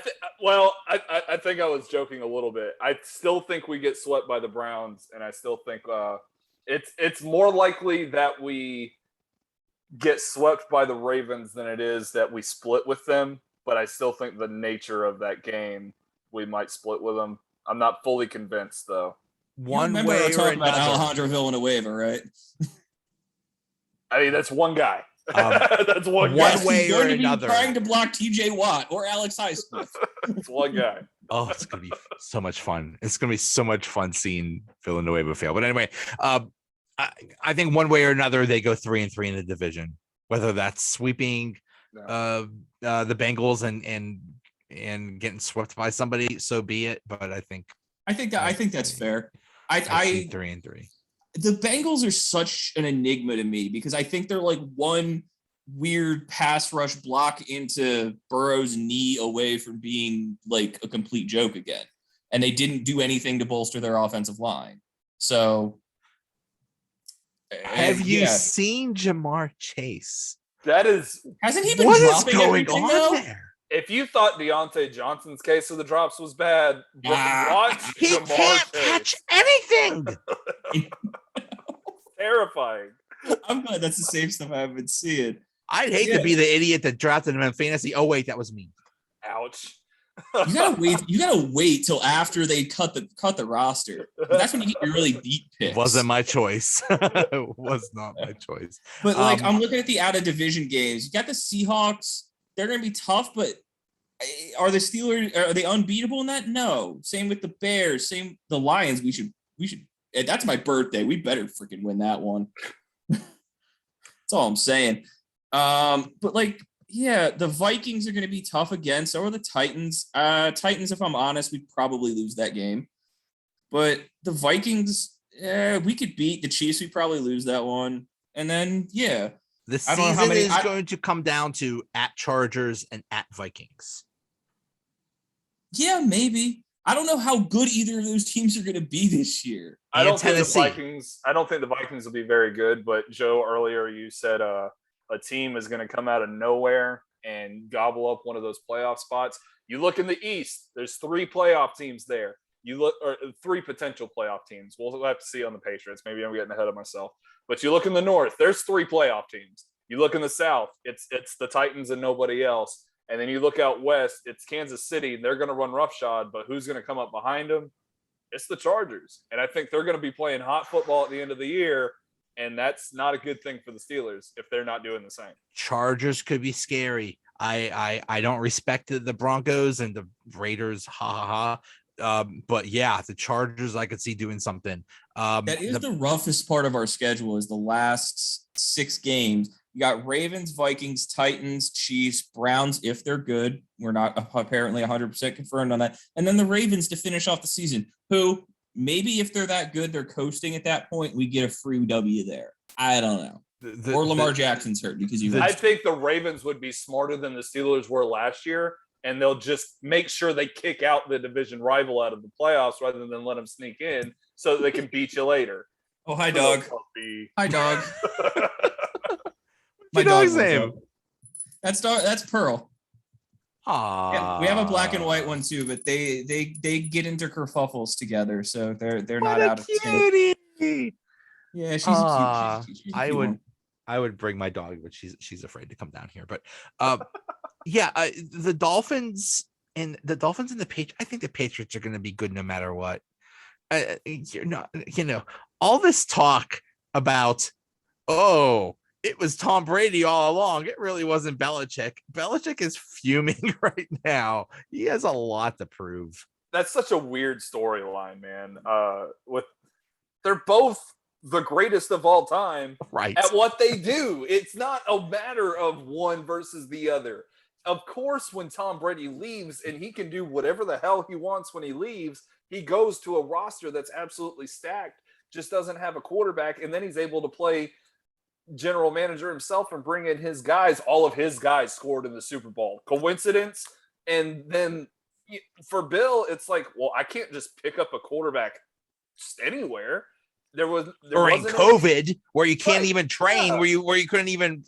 think I was joking a little bit. I still think we get swept by the Browns, and I still think it's more likely that we get swept by the Ravens than it is that we split with them. But I still think the nature of that game, we might split with them. I'm not fully convinced, though. One way or another. About Alejandro Villanueva, right? I mean, that's one guy. That's one way or another. Trying to block TJ Watt or Alex Highsmith. It's one guy. Oh, it's gonna be so much fun. It's gonna be so much fun seeing Villanueva fail. But anyway, I think one way or another they go 3-3 in the division. Whether that's sweeping the Bengals and getting swept by somebody, so be it. But I think that's fair. I 3-3. The Bengals are such an enigma to me because I think they're like one weird pass rush block into Burrow's knee away from being like a complete joke again. And they didn't do anything to bolster their offensive line. So have you seen Jamar Chase? Hasn't he been dropping everything though? There? If you thought Deontay Johnson's case of the drops was bad, watch he Jamar can't Chase. catch anything. Terrifying. I'm glad that's the same stuff I've been seeing. I'd hate to be the idiot that drafted him in fantasy. Oh wait, that was me. Ouch. You gotta wait till after they cut the roster. That's when you get your really deep picks. Wasn't my choice. It was not my choice. But I'm looking at the out of division games. You got the Seahawks. They're gonna be tough, but are the Steelers, are they unbeatable in that? No. Same with the Bears. Same the Lions. We should. That's my birthday. We better freaking win that one. That's all I'm saying. But the Vikings are going to be tough again. So are the Titans. Titans, if I'm honest, we'd probably lose that game. But the Vikings, we could beat the Chiefs. We'd probably lose that one. And then, the season is going to come down to at Chargers and at Vikings. Yeah, maybe. I don't know how good either of those teams are going to be this year. I don't think the Vikings will be very good. But Joe, earlier you said a team is going to come out of nowhere and gobble up one of those playoff spots. You look in the East, there's 3 playoff teams there. Or 3 potential playoff teams. We'll have to see on the Patriots. Maybe I'm getting ahead of myself. But you look in the North, there's 3 playoff teams. You look in the South, it's the Titans and nobody else. And then you look out West, it's Kansas City. They're going to run roughshod, but who's going to come up behind them? It's the Chargers. And I think they're going to be playing hot football at the end of the year. And that's not a good thing for the Steelers if they're not doing the same. Chargers could be scary. I don't respect the Broncos and the Raiders. But the Chargers I could see doing something. That is the roughest part of our schedule is the last 6 games. You got Ravens, Vikings, Titans, Chiefs, Browns, if they're good. We're not apparently 100% confirmed on that. And then the Ravens to finish off the season, who maybe if they're that good, they're coasting at that point. We get a free W there. I don't know. Or Lamar Jackson's hurt because I think the Ravens would be smarter than the Steelers were last year, and they'll just make sure they kick out the division rival out of the playoffs rather than let them sneak in so that they can beat you later. Oh, hi, dog. Hi, dog. My dog's name. That's Pearl. Aww. Yeah, we have a black and white one too, but they get into kerfuffles together, so they're not out of sync. Yeah, she's a cute. I would bring my dog, but she's afraid to come down here. But the Dolphins and the Patriots. I think the Patriots are going to be good no matter what. All this talk about it was Tom Brady all along. It really wasn't Belichick. Belichick is fuming right now. He has a lot to prove. That's such a weird storyline, man. They're both the greatest of all time at what they do. It's not a matter of one versus the other. Of course, when Tom Brady leaves and he can do whatever the hell he wants when he leaves, he goes to a roster that's absolutely stacked, just doesn't have a quarterback, and then he's able to play general manager himself and bring in his guys. All of his guys scored in the Super Bowl. Coincidence? And then for Bill, it's like, well, I can't just pick up a quarterback just anywhere. There in COVID where you can't even train, where you couldn't even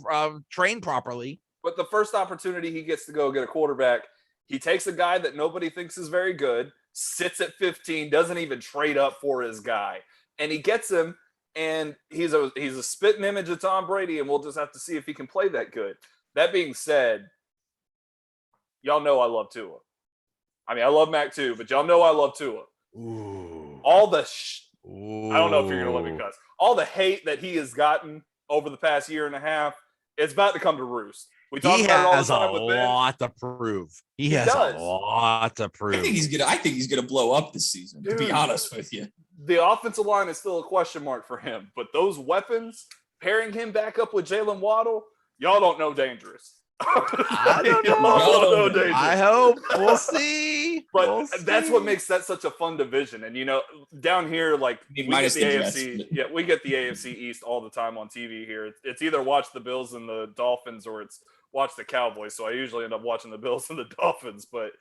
train properly. But the first opportunity he gets to go get a quarterback, he takes a guy that nobody thinks is very good, sits at 15, doesn't even trade up for his guy, and he gets him. And he's a spitting image of Tom Brady, and we'll just have to see if he can play that good. That being said, y'all know I love Tua. I mean, I love Mac too, but y'all know I love Tua. Ooh. I don't know if you're going to let me cuss. All the hate that he has gotten over the past year and a half, it's about to come to roost. We talk about it all the time with Ben. He has a lot to prove. He has a lot to prove. I think he's gonna blow up this season. Dude, to be honest with you, the offensive line is still a question mark for him. But those weapons, pairing him back up with Jalen Waddle, y'all don't know dangerous. I don't know. I hope. We'll see. But that's what makes that such a fun division. And, down here, like, we get the AFC. Yeah, we get the AFC East all the time on TV here. It's either watch the Bills and the Dolphins or it's watch the Cowboys. So I usually end up watching the Bills and the Dolphins. But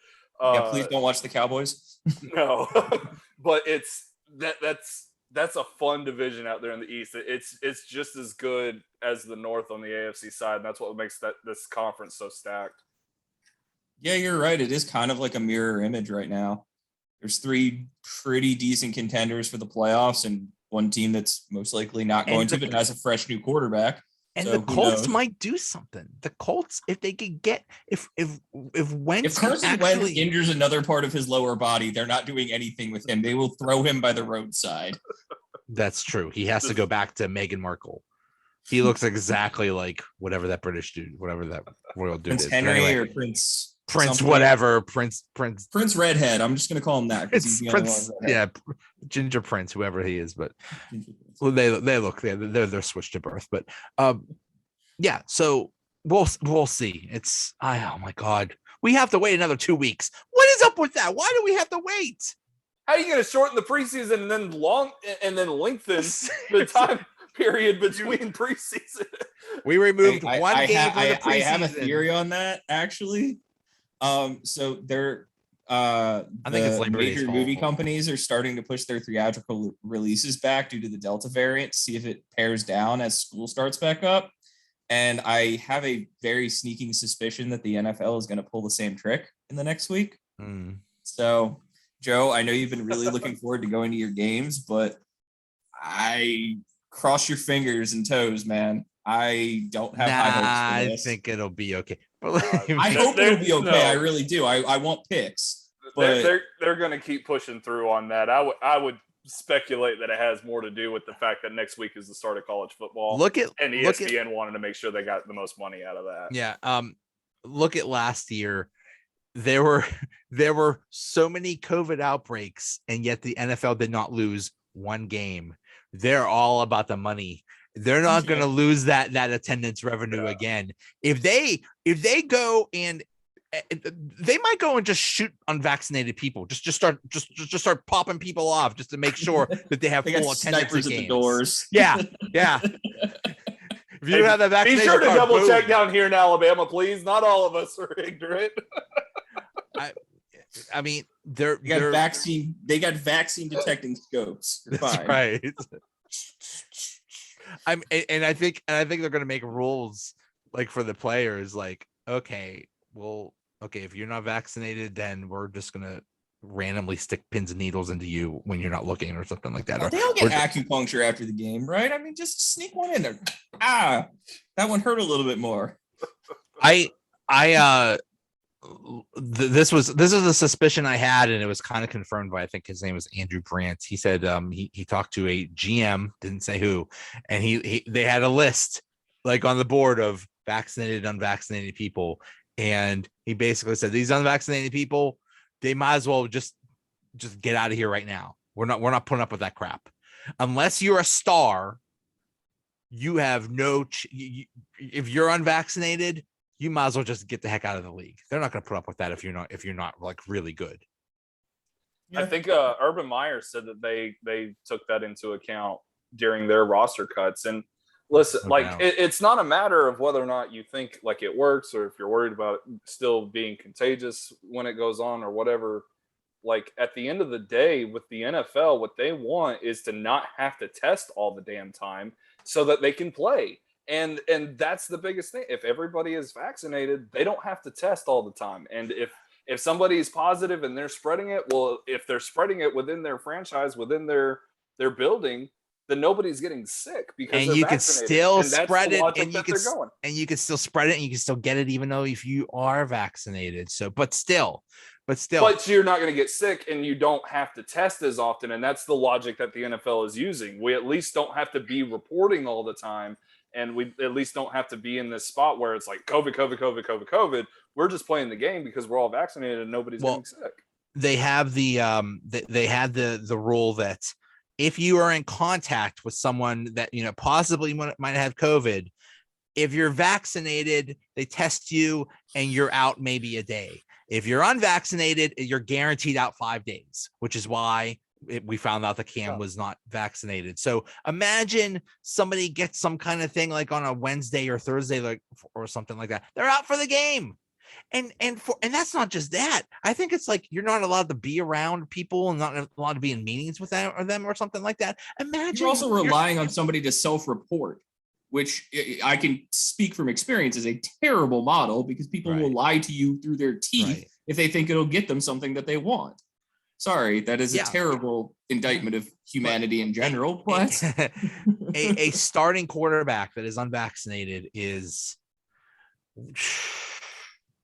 please don't watch the Cowboys. No. But that's a fun division out there in the East. It's just as good as the North on the AFC side, and that's what makes this conference so stacked. Yeah, you're right. It is kind of like a mirror image right now. There's 3 pretty decent contenders for the playoffs and one team that's most likely not going to, but has a fresh new quarterback. And the Colts might do something. The Colts, if they could get if Wentz Wentz injures another part of his lower body, they're not doing anything with him. They will throw him by the roadside. That's true. He has to go back to Meghan Markle. He looks exactly like whatever that British dude, whatever that royal dude Prince is. Henry anyway, or Prince whatever. Prince Redhead. I'm just gonna call him that. Prince, yeah, Ginger Prince, whoever he is. But well, they look they're switched to birth. But yeah. So we'll see. Oh my God, we have to wait another 2 weeks. What is up with that? Why do we have to wait? How are you going to shorten the preseason and then lengthen the time period between preseason? We removed one game from the preseason. I have a theory on that, actually. So I think it's major movie companies are starting to push their theatrical releases back due to the Delta variant to see if it pairs down as school starts back up. And I have a very sneaking suspicion that the NFL is going to pull the same trick in the next week. So, Joe, I know you've been really looking forward to going to your games, but I cross your fingers and toes, man. I don't have high hopes for this. I think it'll be okay. I hope it'll be okay. No. I really do. I want picks. But they're going to keep pushing through on that. I would speculate that it has more to do with the fact that next week is the start of college football. And ESPN wanted to make sure they got the most money out of that. Yeah. Look at last year. There were so many COVID outbreaks, and yet the NFL did not lose one game. They're all about the money. They're not going to lose that attendance revenue again. If they go and they might go and just shoot unvaccinated people, just start popping people off just to make sure that they have full attendance at the doors. Yeah. If you have that vaccination, be sure to double check down here in Alabama, please. Not all of us are ignorant. I mean, they got vaccine detecting scopes. That's fine. Right. I think they're going to make rules like for the players, like, okay, if you're not vaccinated, then we're just going to randomly stick pins and needles into you when you're not looking or something like that. Well, they'll get acupuncture after the game, right? I mean, just sneak one in there. That one hurt a little bit more. This was a suspicion I had, and it was kind of confirmed by, I think his name was Andrew Brandt. He said he talked to a GM, didn't say who, and they had a list like on the board of vaccinated, unvaccinated people, and he basically said these unvaccinated people, they might as well just get out of here right now. We're not putting up with that crap. Unless you're a star, you have if you're unvaccinated, you might as well just get the heck out of the league. They're not going to put up with that if you're not like really good. Yeah. I think Urban Meyer said that they took that into account during their roster cuts. And listen, it's not a matter of whether or not you think like it works or if you're worried about it still being contagious when it goes on or whatever. Like at the end of the day with the NFL, what they want is to not have to test all the damn time so that they can play. And that's the biggest thing. If everybody is vaccinated, they don't have to test all the time. And if somebody is positive and they're spreading it, well, if they're spreading it within their franchise, within their building, then nobody's getting sick because and you can still spread it, and you can still spread it, and you can still get it even though if you are vaccinated. So, but you're not going to get sick, and you don't have to test as often. And that's the logic that the NFL is using. We at least don't have to be reporting all the time. And we at least don't have to be in this spot where it's like COVID. We're just playing the game because we're all vaccinated and nobody's getting sick. They have they had the rule that if you are in contact with someone that possibly might have COVID, If you're vaccinated, they test you and you're out maybe a day. If you're unvaccinated, you're guaranteed out 5 days, which is why we found out that Cam was not vaccinated. So imagine somebody gets some kind of thing like on a Wednesday or Thursday, or something like that. They're out for the game. And that's not just that. I think it's like you're not allowed to be around people and not allowed to be in meetings with them or something like that. Imagine you're also relying on somebody to self-report, which I can speak from experience is a terrible model because people will lie to you through their teeth if they think it'll get them something that they want. Sorry, that is a terrible indictment of humanity in general. But a starting quarterback that is unvaccinated is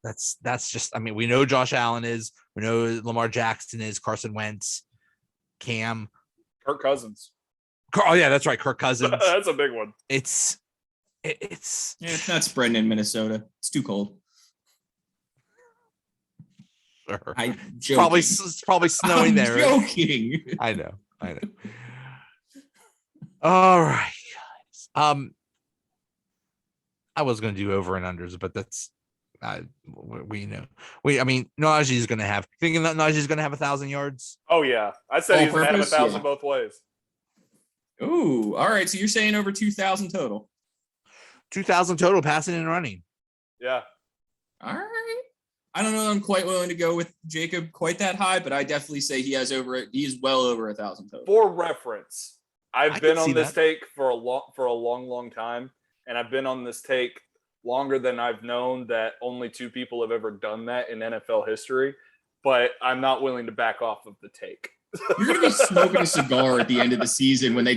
that's just, I mean, we know Josh Allen is, we know Lamar Jackson is, Carson Wentz, Cam, Kirk Cousins. Oh yeah, that's right, Kirk Cousins. That's a big one. It's not spreading in Minnesota. It's too cold. Sure. Probably snowing there. Joking. I know. All right, guys. I was going to do over and unders, but that's we know. I mean, Najee's going to have. Thinking that Najee's going to have 1,000 yards. Oh yeah, I said he's going to have 1,000 both ways. Ooh, all right. So you're saying over 2,000 total? 2,000 total passing and running. Yeah. All right. I don't know. I'm quite willing to go with Jacob quite that high, but I definitely say he has he's well over 1,000 total. For reference, I've been on this take for a long time, and I've been on this take longer than I've known that only 2 people have ever done that in NFL history. But I'm not willing to back off of the take. You're gonna be smoking a cigar at the end of the season when they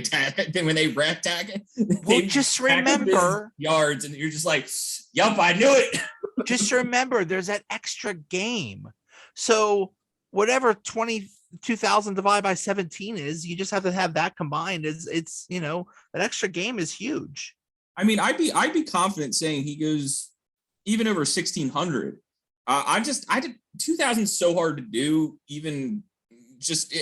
rep tag it. Well, just remember yards, and you're just like, "Yup, I knew it." Just remember, there's that extra game. So whatever 22,000 divided by 17 is, you just have to have that combined. It's that extra game is huge. I mean, I'd be confident saying he goes even over 1,600. I did 2,000 so hard to do, even just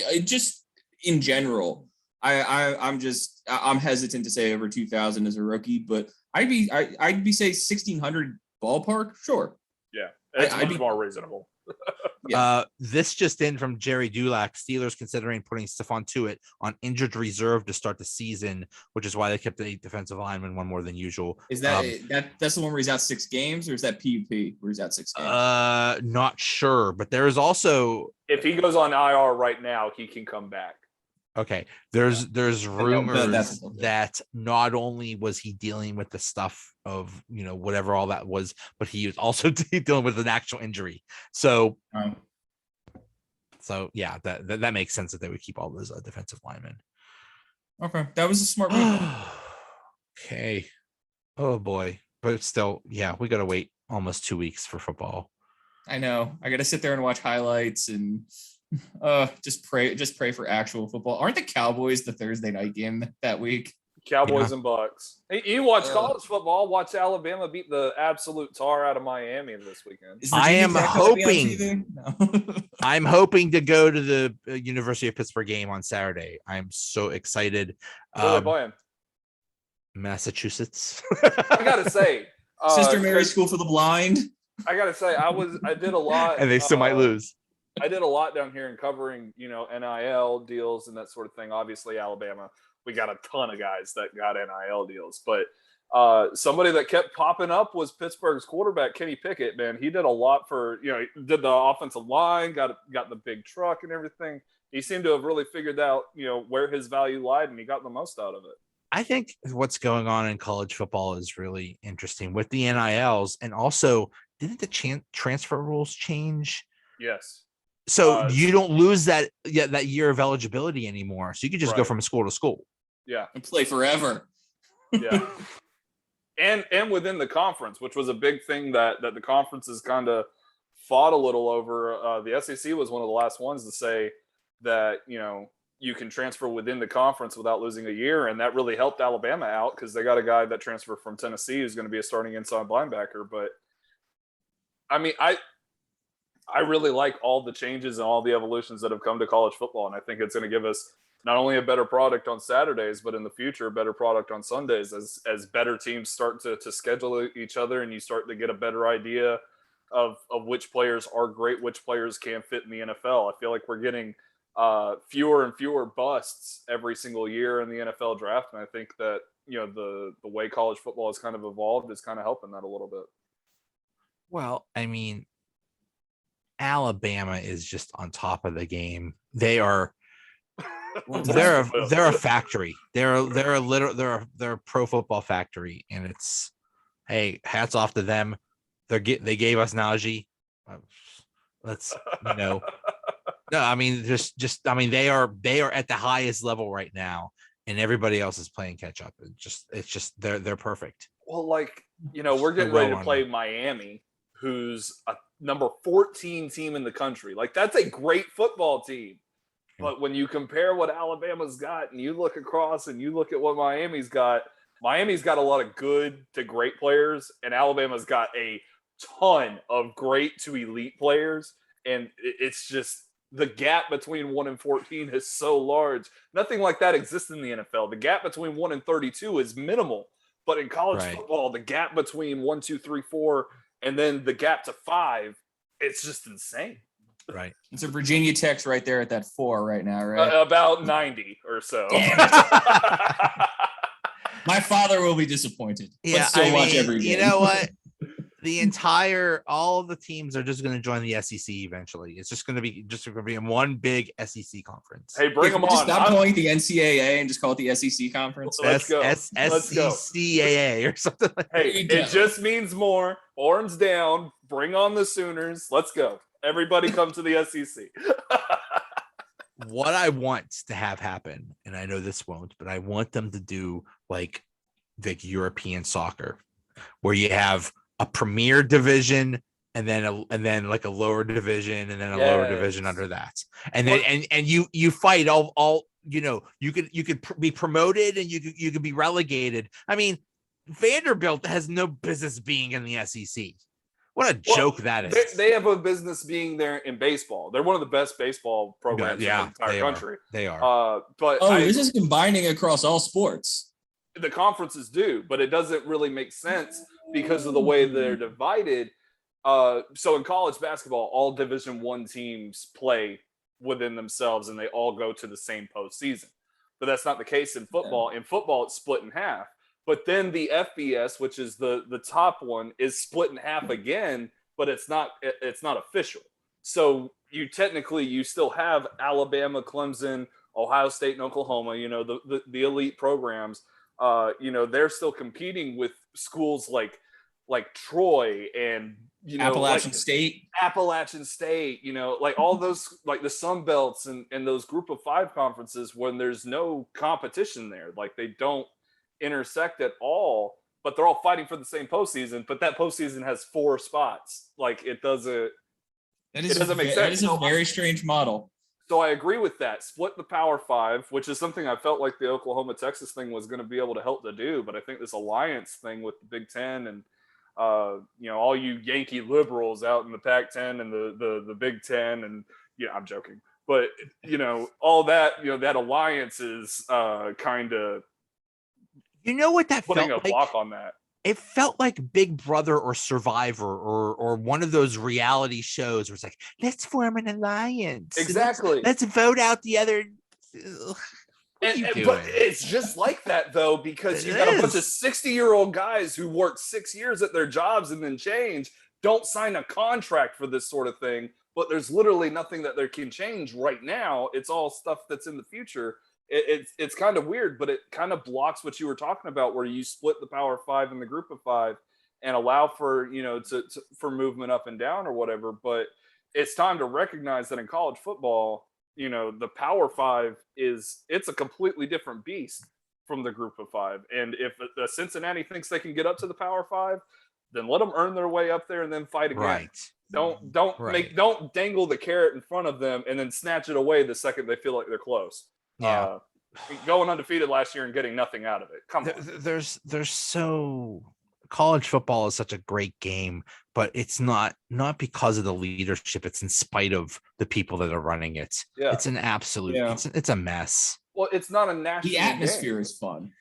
in general. I'm hesitant to say over 2,000 as a rookie, but I'd be say 1,600 ballpark. Sure. Yeah, it's much more reasonable. Yeah. This just in from Jerry Dulac. Steelers considering putting Stephon Tuitt on injured reserve to start the season, which is why they kept the 8 defensive linemen, one more than usual. Is that's the one where he's out 6 games, or is that PUP where he's out 6 games? Not sure, but there is also, if he goes on IR right now, he can come back. Okay, there's rumors that not only was he dealing with the stuff of whatever all that was, but he was also dealing with an actual injury. So yeah, that makes sense that they would keep all those defensive linemen. Okay, that was a smart move. Okay. Oh boy, but still, yeah, we gotta wait almost 2 weeks for football. I know. I gotta sit there and watch highlights and. Just pray for actual football. Aren't the Cowboys the Thursday night game that week? Cowboys and Bucks. You watch college football. Watch Alabama beat the absolute tar out of Miami this weekend. I am hoping. I'm hoping to go to the University of Pittsburgh game on Saturday. I'm so excited. Who are they playing? Massachusetts. I gotta say, Sister Mary School for the Blind. I gotta say, I did a lot, and they still might lose. I did a lot down here in covering, NIL deals and that sort of thing. Obviously, Alabama, we got a ton of guys that got NIL deals. But somebody that kept popping up was Pittsburgh's quarterback, Kenny Pickett. Man, he did a lot for, did the offensive line, got the big truck and everything. He seemed to have really figured out, where his value lied, and he got the most out of it. I think what's going on in college football is really interesting with the NILs. And also, didn't the transfer rules change? Yes. So you don't lose that year of eligibility anymore. So you can just go from school to school. Yeah. And play forever. Yeah. And within the conference, which was a big thing that the conferences kind of fought a little over. The SEC was one of the last ones to say that, you can transfer within the conference without losing a year. And that really helped Alabama out because they got a guy that transferred from Tennessee who's going to be a starting inside linebacker. But I mean, I really like all the changes and all the evolutions that have come to college football. And I think it's going to give us not only a better product on Saturdays, but in the future, a better product on Sundays as better teams start to schedule each other and you start to get a better idea of which players are great, which players can fit in the NFL. I feel like we're getting fewer and fewer busts every single year in the NFL draft. And I think that, the way college football has kind of evolved is kind of helping that a little bit. Well, I mean, Alabama is just on top of the game. They're a factory. They're a pro football factory, and it's, hey, hats off to them. They gave us Najee. Let's no, I mean, they are at the highest level right now, and everybody else is playing catch up. It's just they're perfect. Well, we're getting ready to play Miami, who's a number 14 team in the country. Like, that's a great football team. But when you compare what Alabama's got and you look across and you look at what Miami's got a lot of good to great players, and Alabama's got a ton of great to elite players. And it's just the gap between 1 and 14 is so large. Nothing like that exists in the NFL. The gap between 1 and 32 is minimal. But in college football, the gap between 1, 2, 3, 4, and then the gap to 5, it's just insane. Right. It's a Virginia Tech's right there at that 4 right now, right? About 90 or so. My father will be disappointed. Yeah, but still watch every game. You know what? All of the teams are just going to join the SEC eventually. It's just going to be in one big SEC conference. Hey, bring them on. Stop calling it the NCAA and just call it the SEC conference. Let's go. SECAA or something like that. Hey, it just means more. Horns down. Bring on the Sooners. Let's go. Everybody come to the SEC. What I want to have happen, and I know this won't, but I want them to do like European soccer, where you have a premier division and then like a lower division and then a lower division under that, and then and you fight all you could be promoted and you could be relegated. I mean, Vanderbilt has no business being in the SEC. What a joke that is. They have a business being there in baseball. They're one of the best baseball programs in the entire country. They are. This is combining across all sports. The conferences do, but it doesn't really make sense because of the way they're divided. So in college basketball, all Division I teams play within themselves and they all go to the same postseason. But that's not the case in football. In football, it's split in half. But then the FBS, which is the top one, is split in half again, but it's not official. So you still have Alabama, Clemson, Ohio State, and Oklahoma, the elite programs. They're still competing with schools like Troy and Appalachian State, like all those, like the Sun Belts and those Group of 5 conferences when there's no competition there, like they don't intersect at all, but they're all fighting for the same postseason. But that postseason has 4 spots. Like it doesn't make sense. That is a very strange model. So I agree with that. Split the Power 5, which is something I felt like the Oklahoma-Texas thing was going to be able to help to do. But I think this alliance thing with the Big Ten and all you Yankee liberals out in the Pac-10 and the Big Ten, and I'm joking, but all that that alliance is kind of. You know what that putting felt a block on that. It felt like Big Brother or Survivor or one of those reality shows where it's like, let's form an alliance. Exactly. Let's vote out the other. But it's just like that though, because you got a bunch of 60-year-old guys who worked 6 years at their jobs and then change, don't sign a contract for this sort of thing. But there's literally nothing that they can change right now. It's all stuff that's in the future. It's kind of weird, but it kind of blocks what you were talking about, where you split the Power 5 and the Group of 5 and allow for for movement up and down or whatever. But it's time to recognize that in college football, the Power 5 it's a completely different beast from the Group of 5. And if the Cincinnati thinks they can get up to the Power 5, then let them earn their way up there and then fight again. Right. Don't dangle the carrot in front of them and then snatch it away the second they feel like they're close. Yeah. Going undefeated last year and getting nothing out of it. Come on. College football is such a great game, but it's not because of the leadership. It's in spite of the people that are running it. Yeah. It's an absolute. It's a mess. Well, it's not a national The atmosphere game. is fun.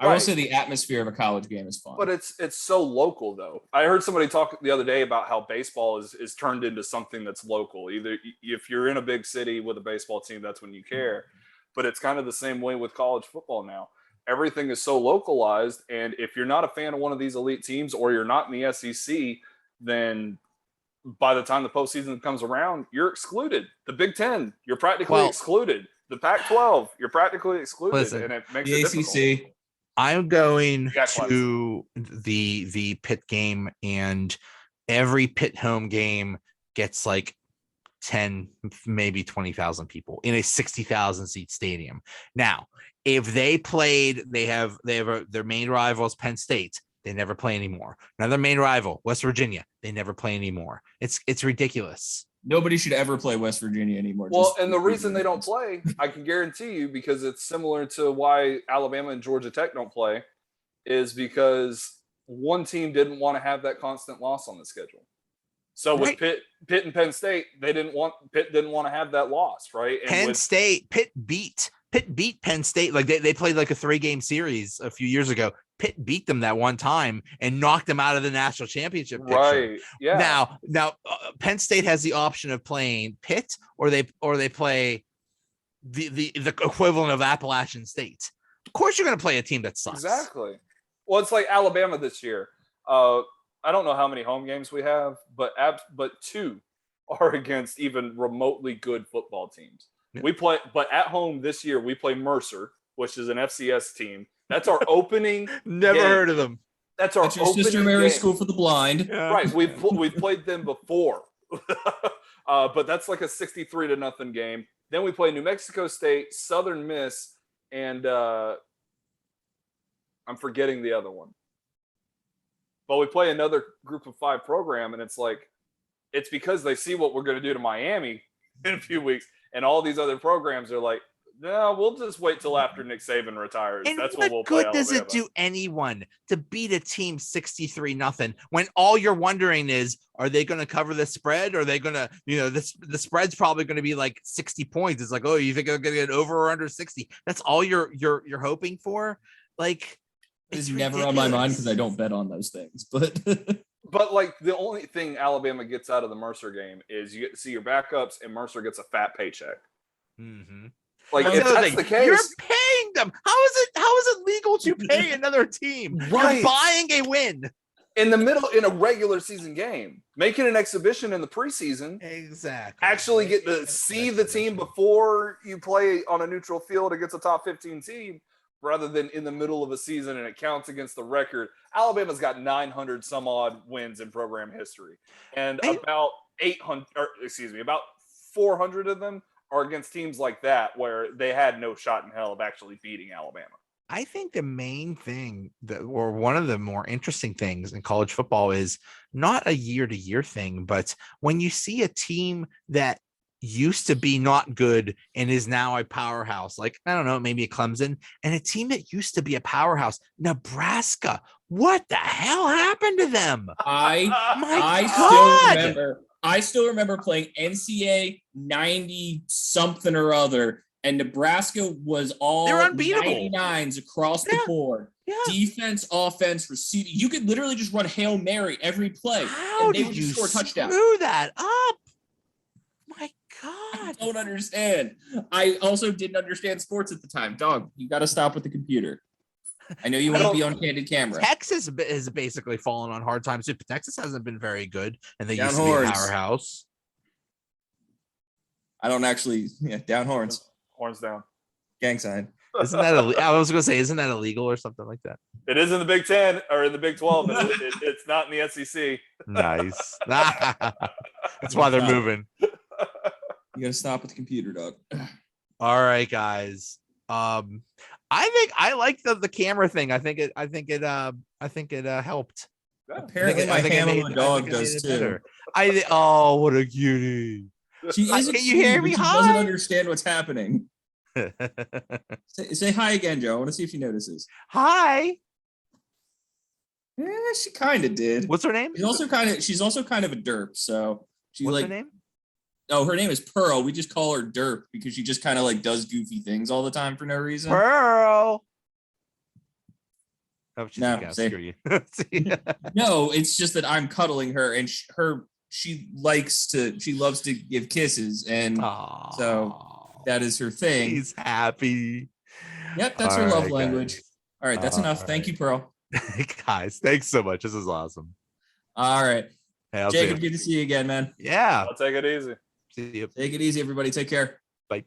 I will say the atmosphere of a college game is fun. But it's so local, though. I heard somebody talk the other day about how baseball is turned into something that's local. Either if you're in a big city with a baseball team, that's when you care. But it's kind of the same way with college football now. Everything is so localized, and if you're not a fan of one of these elite teams or you're not in the SEC, then by the time the postseason comes around, you're excluded. The Big Ten, you're practically excluded. The Pac-12, you're practically excluded, and it makes it difficult. ACC. I'm going to the Pitt game, and every Pitt home game gets like 10, maybe 20,000 people in a 60,000 seat stadium. Now, if they played, their main rival is Penn State. They never play anymore. Another main rival, West Virginia. They never play anymore. It's ridiculous. Nobody should ever play West Virginia anymore. Well, and the reason they don't play, I can guarantee you, because it's similar to why Alabama and Georgia Tech don't play, is because one team didn't want to have that constant loss on the schedule. So with Pitt and Penn State, Pitt didn't want to have that loss, right? And Pitt beat Penn State. Like they played like a 3-game series a few years ago. Pitt beat them that one time and knocked them out of the national championship picture. Right. Yeah. Now, Penn State has the option of playing Pitt or they play the equivalent of Appalachian State. Of course, you're going to play a team that sucks. Exactly. Well, it's like Alabama this year. I don't know how many home games we have, but 2 are against even remotely good football teams. Yeah. But at home this year, we play Mercer, which is an FCS team. That's our opening. Never heard of them. That's your Sister Mary School for the Blind. Yeah. Right. We've played them before. But that's like a 63-0 game. Then we play New Mexico State, Southern Miss, and I'm forgetting the other one. But we play another group of 5 program, and it's because they see what we're going to do to Miami in a few weeks, and all these other programs are like, no, we'll just wait till after Nick Saban retires. And that's when we'll play Alabama. What good does it do anyone to beat a team 63-0 when all you're wondering is, are they going to cover the spread? Or are they going to, the spread's probably going to be like 60 points. It's like, oh, you think they're going to get over or under 60? That's all you're hoping for. Like, it's never on my mind because I don't bet on those things. But like the only thing Alabama gets out of the Mercer game is you get to see your backups, and Mercer gets a fat paycheck. Mm-hmm. Like if that's the case, you're paying them. How is it legal to pay another team? Right. You're buying a win in a regular season game. Make it an exhibition in the preseason. Exactly. Actually get to see the team before you play on a neutral field against a top 15 team, rather than in the middle of a season and it counts against the record. Alabama's got 900 some odd wins in program history, and about 400 of them are against teams like that where they had no shot in hell of actually beating Alabama. I think the main thing or one of the more interesting things in college football is not a year-to-year thing, but when you see a team that used to be not good and is now a powerhouse, like, I don't know, maybe a Clemson, and a team that used to be a powerhouse, Nebraska. What the hell happened to them? I still remember playing NCAA 90 something or other, and Nebraska was all 99s across the board. Yeah. Defense, offense, receiving. You could literally just run Hail Mary every play. How did you score a touchdown? Screw that up? My God. I don't understand. I also didn't understand sports at the time. Dog, you got to stop with the computer. I know you want to be on candid camera. Texas has basically fallen on hard times. Texas hasn't been very good, and they used to be a powerhouse. I don't actually. Yeah, down horns. Horns down. Gang sign. Isn't that? I was going to say, isn't that illegal or something like that? It is in the Big 10 or in the Big 12, but it's not in the SEC. Nice. That's why they're moving. You got to stop with the computer, dog. All right, guys. I think I like the camera thing. I think it helped. Apparently, my Hamilton dog does too. What a cutie! She is. Can you hear me? She doesn't understand what's happening. say hi again, Joe. I want to see if she notices. Hi. Yeah, she kind of did. What's her name? She's also kind of a derp. So what's her name? Oh, her name is Pearl. We just call her Derp because she just kind of like does goofy things all the time for no reason. Pearl. Oh, no, no, it's just that I'm cuddling her, and she loves to give kisses, and so that is her thing. She's happy. Yep, that's her love language. Guys. All right, that's enough. Thank you, Pearl. Guys, thanks so much. This is awesome. All right. Hey, Jacob, good to see you again, man. Yeah. I'll take it easy. See you. Take it easy, everybody. Take care. Bye.